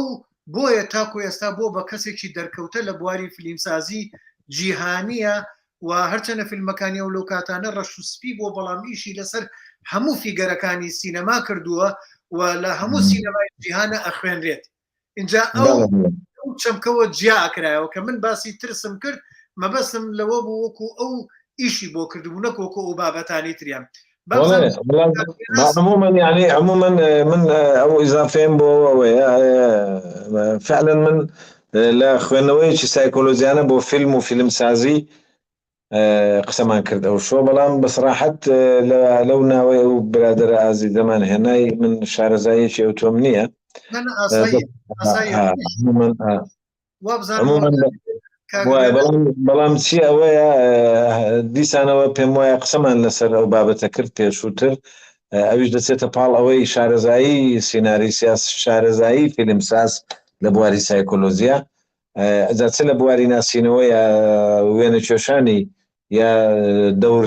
Speaker 1: بۆیە تاکو ئێستا بۆ بە کەسێکی دەرکەوتە لە بواری فیلمسازی جیهانیە و هەرچەنە فیلمەکانی ئەو لەو کاتانە ڕەش و سپی بۆ بەڵام ئیشی لەسەر هەموو فیگەرەکانی سینەما کردووە و لە هەموو سینەمای جیهانە ئەخوێنرێت اینجا ئەو چەمکەوە جیا ئەکرایەوە کە من باسی ترسم کرد مەبەستم لەوە بوو وەکو ئەو ئیشی بۆ کردبوو نەکۆکە ئەو بابەتانی تریان
Speaker 2: عموما يعني عموما من او اضافين بو فعلا من لا خوێندنەوەیکی سایکۆلۆژیانە بۆ فیلم و فیلم سازی قسەمان کرد ئەو شۆ بەڵام بەسراحەت لەو ناوەی ئەو برادرە ئازی دەمان هێنای من شارەزاییەکی ئەو تۆم نییە بەڵام چی ئەوەیە دیسانەوە پێم وایە قسەمان لەسەر ئەو بابەتە کرد پێشووتر ئەویش دەچێتە پاڵ ئەوەی شارەزایی سیناریسیاس شارەزایی فیلمساز لە بواری سایکۆلۆژیا ئەجا چ لە بواری ناسینەوە یا وێنە کێشانی یا دەور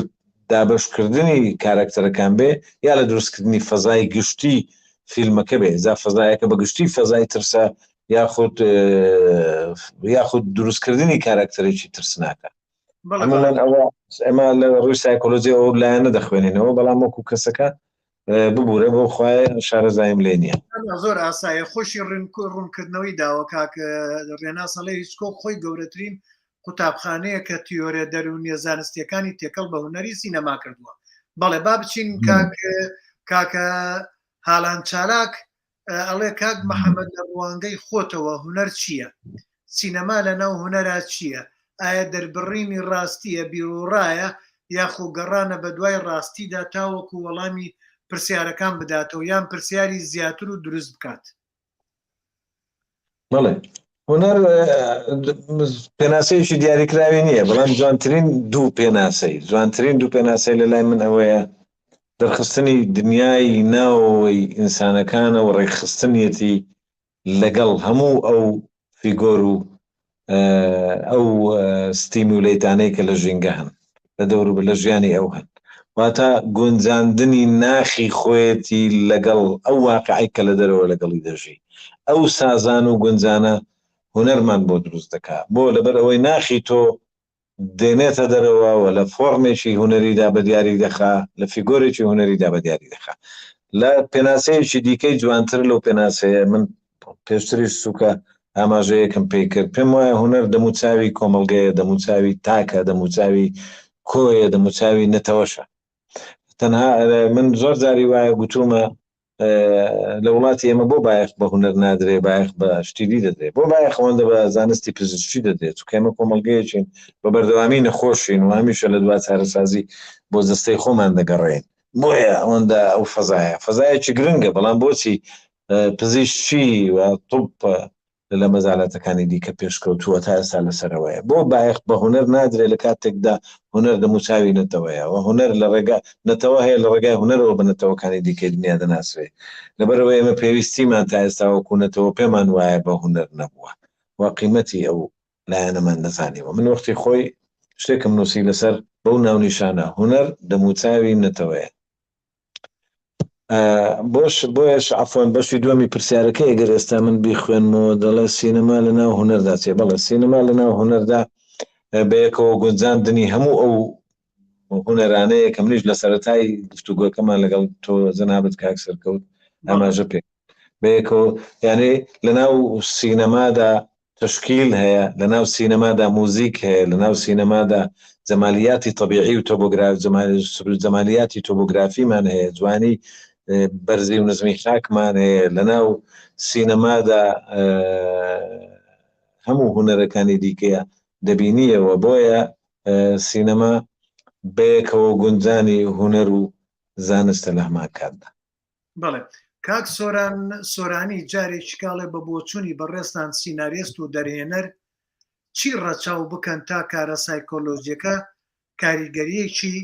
Speaker 2: دابشکردنی کارکتەرەکان بێ یا لە دروستکردنی فەزای گشتی فیلمەکە بێ زا فەزایەکە بە گشتی فەزای ترسە یاخود دروستکردنی کارکتەرێکی ترسناکە ئەمە لە ڕووی سایکۆلۆژی ئەو لایەنە دەخوێنینەوە بەڵام وەکو کەسەکە ببوورە بۆ خوای شارەزایم لێ نییە
Speaker 1: زۆر ئاسایە خۆشی ڕوونکردنەوەی داوە کاکە ڕێناسەڵی هیچکۆک خۆی گەورەترین قوتابخانەیە کە تیۆرە دەرونیە زانستیەکانی تێکەڵ بە هونەری سینەما کردووە بەڵێ با بچین کاکە هاڵان چالاک ئەڵێ کاک محەممەد لە ڕوانگەی خۆتەوە هونەر چییە؟ سینەما لەناو هونەرا چییە؟ ئایا دەربڕینی ڕاستیە بیرڕایە یاخۆ گەڕانە بە دوای ڕاستیدا تاوەکو وەڵامی پرسیارەکان بداتەوە یان پرسیاری زیاتر و دروست بکات؟
Speaker 2: بەڵێ هونەر پێناسەیەکی دیاریکراوی نییە بەڵام جوانترین دوو پێناسەی لە لای من ئەوەیە دەرخستنی دنیای ناوەوەی ئینسانەکانە و ڕێکخستنیەتی لەگەڵ هەموو ئەو فیگۆر و ئەو ستیمولەیتانەی کە لە ژینگە هەن لە دەور لە ژیانی ئەو هەن واتە گونجاندنی ناخی خۆیەتی لەگەڵ ئەو واقعی کە لە دەرەوە لەگەڵی دەژی ئەو سازان و گونجانە هونەرمان بۆ دروست دەکات بۆ لەبەر ئەوەی ناخی تۆ دێنێتە دەرەوە و لە فۆرمێکی هونەریدا بە دیاری دەخا لە فیگۆرێکی هونەریدا بە دیاری دەخا لە پێناسەیەکی دیکەی جوانتر لەو پێناسەیە من پێشتریش سوکە ئاماژەیەکم پێی کرد پێم وایە هونەر دەموچاوی کۆمەڵگەیە دەموچاوی تاکە دەموچاوی کۆیە دەموچاوی نەتەوەشە تەنها من زۆر جاری وایە گوتومە لە وڵاتی ئێمە بۆ بایەخ بە هونەر نادرێ بایەخ بە شتیلی دەدرێت بۆ بایەخ ئەوەندە بە زانستی پزیشکی دەدرێت چونکە ئێمە کۆمەڵگەیەکین بە بەردەوامی نەخۆشین و هەمیشە لە دوا چارەسازی بۆ دەستەی خۆمان دەگەڕێن بۆیە ئەوەندە ئەو فەزایەکی گرنگە بەڵام بۆچی پزیشکی و طب لە مەزالەتەکانی دیکە پێشکەوتووە تا ئێستا لەسەرەوەیە بۆ بایەخ بە هونەر نادرێ لە کاتێکدا هونەر دەموچاوی نەتەوەیە و هونەر لە ڕێگا نەتەوە هەیە لە ڕێگای هونەرەوە بە نەتەوەکانی دیکەی دنیا دەناسرێ لەبەرەوە ئێمە پێویستیمان تا ئێستا وەکوونەتەوە پێمان وایە بە هونەر نەبووە و قیمەتی ئەو لایەنەمان نەزانیوە من وەختی خۆی شتێکم نووسی لەسەر بەو ناونیشانە هونەر دەموچاوی نەتەوەیە بۆیش عفۆن بەشی دووەمی پرسیارەکە ئەگەر ئێستا من بیخوێنمەوە دەڵێ سینەما لەناو هونەردا چێ بەڵێ سینەما لەناو هونەردا بەیەکەوە گونجاندنی هەموو ئەو هونەرانەیە کە منیش لە سەرەتای گفتوگۆکەمان لەگەڵ تۆ جەنابەت کاک سەرکەوت ئاماژە پێ بەیەکەوە یانێ لەناو سینەمادا تشکیل هەیە لەناو سینەمادا موزیک هەیە لەناو سینەمادا جەمالیاتی طبیعی و جەمالیاتی تۆپۆگرافیمان هەیە جوانی بەرزی و نزمی خاکمان هەیە لەناو سینەمادا هەموو هونەرەکانی دیکەیە دەبینیەوە بۆیە سینەما بەیەکەوە گونجانی هونەر و زانستە لە هەمان کاتدا
Speaker 1: بەڵێ کاک سۆرانی جارێکی کاڵێ بە بۆچوونی بەڕێستان سیناریست و دەرهێنەر چی ڕەچاو بکەن تا کارە سایکۆلۆژیەکە کاریگەریەکی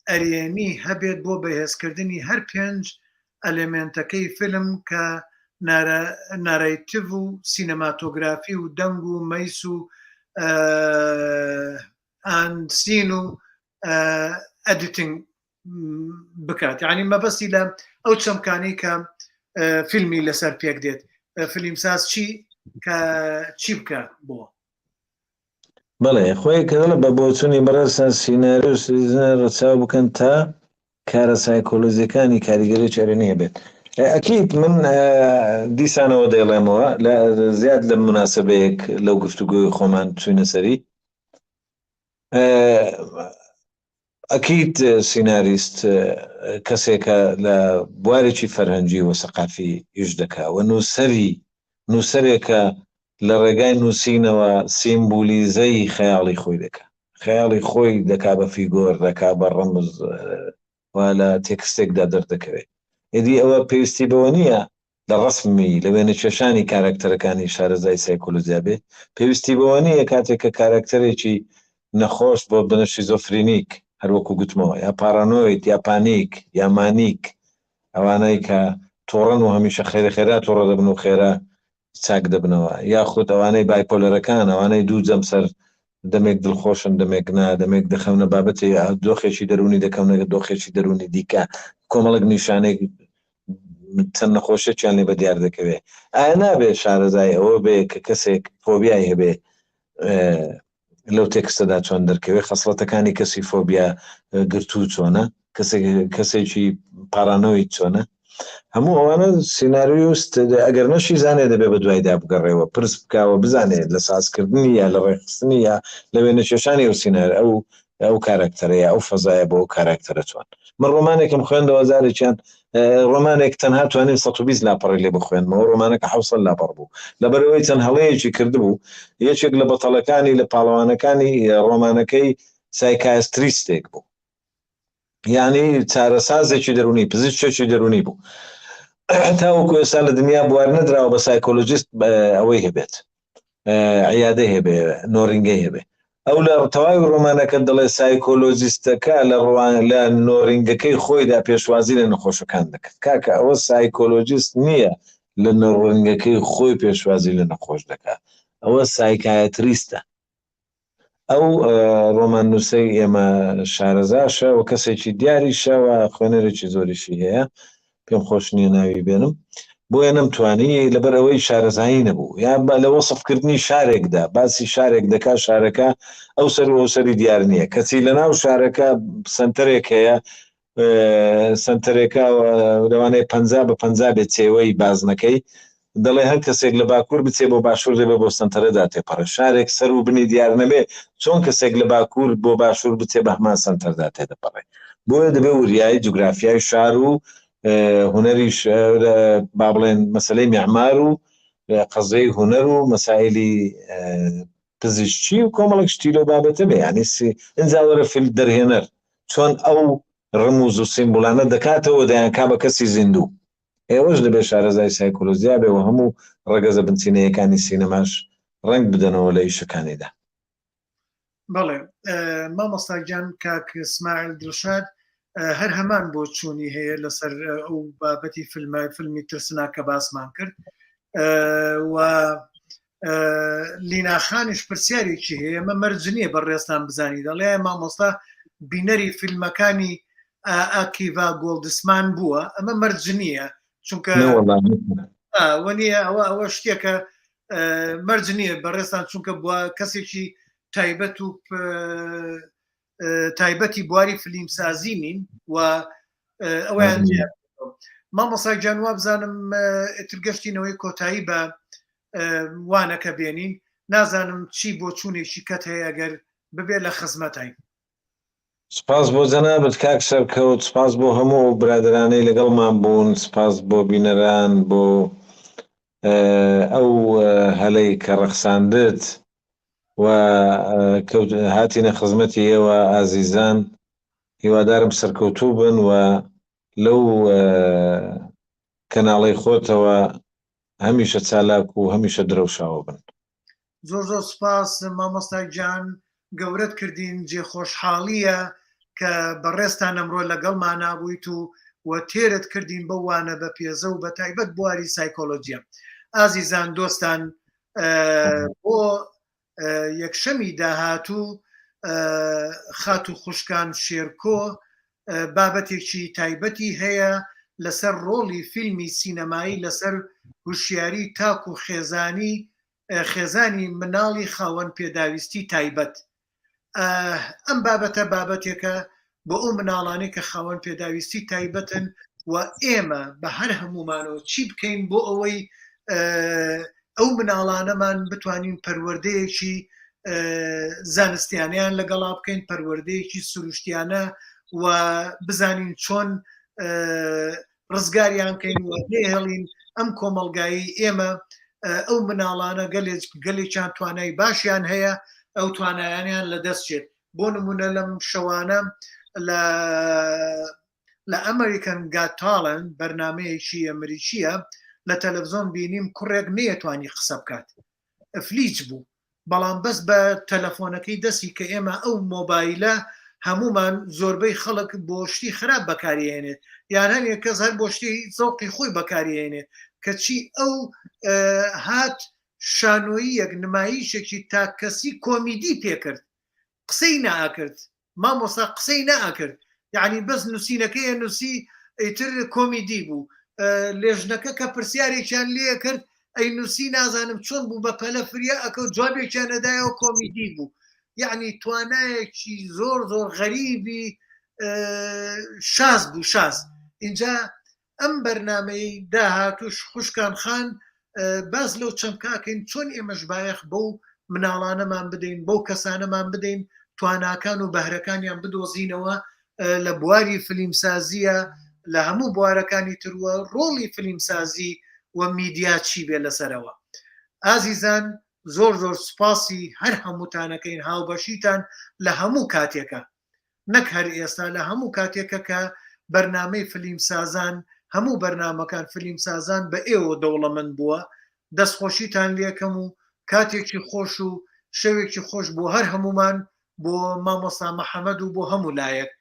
Speaker 1: ئەرێنی هەبێت بۆ بەهێزکردنی هەر 5 ئەلێمنتەکەی فیلم کە نارەیتیڤ و سینەماتۆگرافی و دەنگ و مەیس و ئاندسین و ئەدیتنگ بکات یعنی مەبەستی لە ئەو چەمکانی کە فیلمی لەسەر پێک دێت فیلمساز چی بکە بۆ
Speaker 2: بەڵێ خۆی کەدەڵە بە بۆچوونی بەڕێستان سیناری و ڕەچاو بکەن تا کارە سایکۆلۆژیەکانی کاریگەری چارێنەیە بێت ئەکید من دیسانەوە دەیڵێمەوە زیاد لە مناسبەیەک لەو گفتوگۆی خۆمان چوینە سەری ئەکید سیناریست کەسێکە لە بوارێکی فەرهەنگی و سەقافی ئیش دەکا و نووسەرێکە لە ڕێگای نووسینەوە سیمبولیزەی خەیاڵی خۆی دەکا خەیاڵی خۆی دەکا بە فیگۆر دەکا بە ڕەمز و لە تێکستێکدا دەردەکەوێت ئیدی ئەوە پێویستی بەوە نییە لە ڕسمی لە وێنە کێشانی کارکتەرەکانی شارەزای سایکۆلۆژیا بێ پێویستی بەوە نییە کاتێک کە کارکتەرێکی نەخۆش بۆ بنە شیزۆفرینیک هەروەکو گوتمەوە یا پارانۆید یا پانیک یا مانیک ئەوانەی کە تۆڕن و هەمیشە خێرا تۆڕە دەبن و خێرا چاک دەبنەوە، یاخود ئەوانەی بایپۆلەرەکان، ئەوانەی دوو جەمسەر دەمێک دڵخۆشن دەمێک نا، دەمێک دەخەونە بابەتی دۆخێکی دەرونی دەکەونەگە دۆخێکی دەرونی دیکە، کۆمەڵک نیشانێک چەند نەخۆشییان لێ بە دیار دەکەوێت. ئایا نابێ شارەزای ئەوە بێ کە کەسێک فۆبیای هەبێ لەو تێکستەدا چۆن دەرکەوێت خەسڵەتەکانی کەسی فۆبیا گرتوو چۆنە، کەسێکی پارانەوەی چۆنە، هەموو ئەوانە سینناریوست ئەگەر نەشی زانێ دەبێ بە دوایدا بگەڕێەوە پرس بکاوە بزانێت لە سازکردنی یا لە ڕێخستنی یا لە وێنە کێشانی ئەو سینار ئەو کارکتەرەیە ئەو فەزایە بۆ ئەو کارکتەرە چۆن. من ڕۆمانێکم خوێندەوە زارێکیان ڕۆمانێک تەنها توانین 120 لاپەڕی لێ بخوێنمەوە، ڕۆمانەکە 700 لاپەڕ بوو لەبەرەوەی چەند هەڵەیەکی کردبوو. یەکێک لە بەتەڵەکانی لە پاڵەوانەکانی ڕۆمانەکەی سایکاستریستێک بوو، یعنی چارەسازێکی دەرونی پزیشکێکی دەرونی بوو. تاوەکو ئێستا لە دنیا بوار نەدراوە بە سایکۆلۆجیست ئەوەی هەبێت عیادەی هەبێ نۆڕینگەی هەبێ. ئەو لە تەواوی ڕۆمانەکە دەڵێ سایکۆلۆجیستەکە لە نۆڕینگەکەی خۆیدا پێشوازی لە نەخۆشەکان دەکات. کاکە ئەوە سایکۆلۆجیست نییە لە نۆڕینگەکەی خۆی پێشوازی لە نەخۆش دەکات، ئەوە سایکایتریستە. ئەو ڕۆمان نووسەی ئێمە شارەزاشە و کەسێکی دیاریشەوە خوێنەرێکی زۆریشی هەیە، پێم خۆش نییە ناوی بێنم بۆیە نەمتوانی لەبەر ئەوەی شارەزایی نەبوو یا لە وەسفکردنی شارێکدا باسی شارێک دەکا شارەکە ئەو سەر و ئەوسەری دیار نییە، کەچی لە ناو شارەکە سنتەرێک هەیە سنتەرێکە لەوانەیە 50 بێت چێوەی بازنەکەی دەڵێ هەر کەسێک لە باکوور بچێ بۆ باشوور دەبێ بۆ سنتەرەدا تێپەڕە. شارێک سەر و بنی دیار نەبێ چۆن کەسێک لە باکوور بۆ باشوور بچێ بە هەمان سنتەردا تێدەپەڕێ. بۆیە دەبێ وریایی جوگرافیای شار و هوەریش با بڵێن مەسلەی میعمار و قەزەی هوەر و مەسائلی پزیشکی و کۆمەڵک شتی لەو بابەتە بێ، ینی ئینجا وەرە فیلم دەرهێنەر چۆن ئەو ڕموز و سیمبولانە دەکاتەوە دەیانکا بە کەسی زیندوو. ئێوەش دەبێ شارەزای سایکۆلۆژیا بێ و هەموو ڕەگەزە بنچینەیەکانی سینەماش ڕنگ بدەنەوە لە ئیشەکانیدا.
Speaker 1: بەڵێ مامۆستا گیان کاک ئیسماعیل دڵشاد هەر هەمان بۆ چوونی هەیە لەسەر ئەو بابەتی فیلمی ترسنا کە باسمان کرد و لیناخانیش پرسیارێکی هەیە ئەمە مەرجنیە بەڕێستان بزانی دەڵێ مامۆستا بینەری فیلمەکانی ئاکیڤا گۆڵدسمان بووە، ئەمە مەرجنیە چونکە وەنیە ئەوە شتێکە مەرجنیە بەڕێستان چونکە بووە کەسێکی تایبەت و تایبەتی بواری فیلمسازی نین و ئەویان مامۆستا گیان وا بزانم ترگەشتینەوەی کۆتایی بە وانەکە بێنین، نازانم چی بۆ چوونێکی کەت هەیە ئەگەر ببێت لە خزمەتای.
Speaker 2: سپاس بۆ جەنابەت کاک سەرکەوت، سپاس بۆ هەموو برادرانەی لەگەڵمان بوون، سپاس بۆ بینەران بۆ ئەو هەلەی کە ڕەخساندت و هاتینە خزمەتی ئێوە ئازیزان. هیوادارم سەرکەوتوو بن و لەو کەناڵەی خۆتەوە هەمیشە چالاک و هەمیشە درەوشاوە بن.
Speaker 1: زۆر زۆر سپاس مامۆستا گیان، گەورەت کردین، جێخۆشحاڵیە کە بەڕێستان ئەمڕۆ لەگەڵمان نابوویت و تێرت کردین بەوانە بە پێزە و بە تایبەت بواری سایکۆلۆجیە. ئازیزان دۆستان بۆ یەکشەمی داهاتوو خات و خوشکان شێرکۆ بابەتێکی تایبەتی هەیە لەسەر ڕۆڵی فیلمی سینەمایی لەسەر هوشیاری تاک و خێزانی مناڵی خاوەن پێداویستی تایبەت. ئەم بابەتە بابەتێکە بۆ ئەو مناڵانی کە خاوەن پێداویستی تایبەتن و ئێمە بە هەر هەمومانەوە چی بکەین بۆ ئەوەی ئەو مناڵانەمان بتوانین پەروەردەیەکی زانستیانیان لەگەڵا بکەین، پەروەردەیەکی سروشتیانە و بزانین چۆن ڕزگاریان بکەین و نێهێڵین ئەم کۆمەڵگایی ئێمە ئەو مناڵانە گەلێکیان توانای باشیان هەیە ئەو توانایانیان لە دەستچێت. بۆ نمونە لەم شەوانە لە ئەمریکن گات تالنت بەرنمەیەکی ئەمریکیە لە تەلەڤزۆن بینیم کوڕێک نەیەتوانی قسە بکات، ئەفلیج بوو، بەڵام بەس بە تەلەفۆنەکەی دەستی کە ئێمە ئەو مۆبایلە هەمومان زۆربەی خەڵک بۆشتی خراپ بەکارێنێت یان هەنێک کەس هەر بۆشتی زەوقی خۆی بەکارێنێت کەچی ئەو هات شانۆییەک نمایشێکی تاکەسی کۆمیدی پێکرد قسەی ناکرد مامۆستا قسەی ناکرد یعنی بەس نووسینەکەی نووسی ئەیتر کۆمیدی بوو لێژنەکە کە پرسیارێکیان لێ کرد ئەی نووسی نازانم چۆن بوو بە پەلە فریا ئەکە جوابێکیان نەدایەوە کۆمیدی بوو یعنی توانایەکی زۆر زۆر غەریبی شاز بوو شاز اینجا ئەم بەرنامەی داهاتوش خوشکان خان باز لەو چەمکاکەین چۆن ئێمەش بایەخ بەو مناڵانەمان بدەین بەو کەسانەمان بدەین تواناکان و بەهرەکانیان بدۆزینەوە لە بواری فلیمسازیە لە هەموو بوارەکانی ترووە ڕۆڵی فلیمسازی و میدیا چی بێ لەسەرەوە ئازیزان زۆر زۆر سوپاسی هەر هەمووتانەکەین هاوبەشیتان لە هەموو کاتێکە نەک هەر ئێستا لە هەموو کاتێکە کە بەرنامەی فلیمسازان هەموو بەرنامەکان فلیمسازان بە ئێوە دەوڵەمەند بووە دەستخۆشیتان لێکەم و کاتێکی خۆش و شەوێکی خۆش بۆ هەر هەمومان بۆ مامۆستا محەممەد و بۆ هەموو لایەک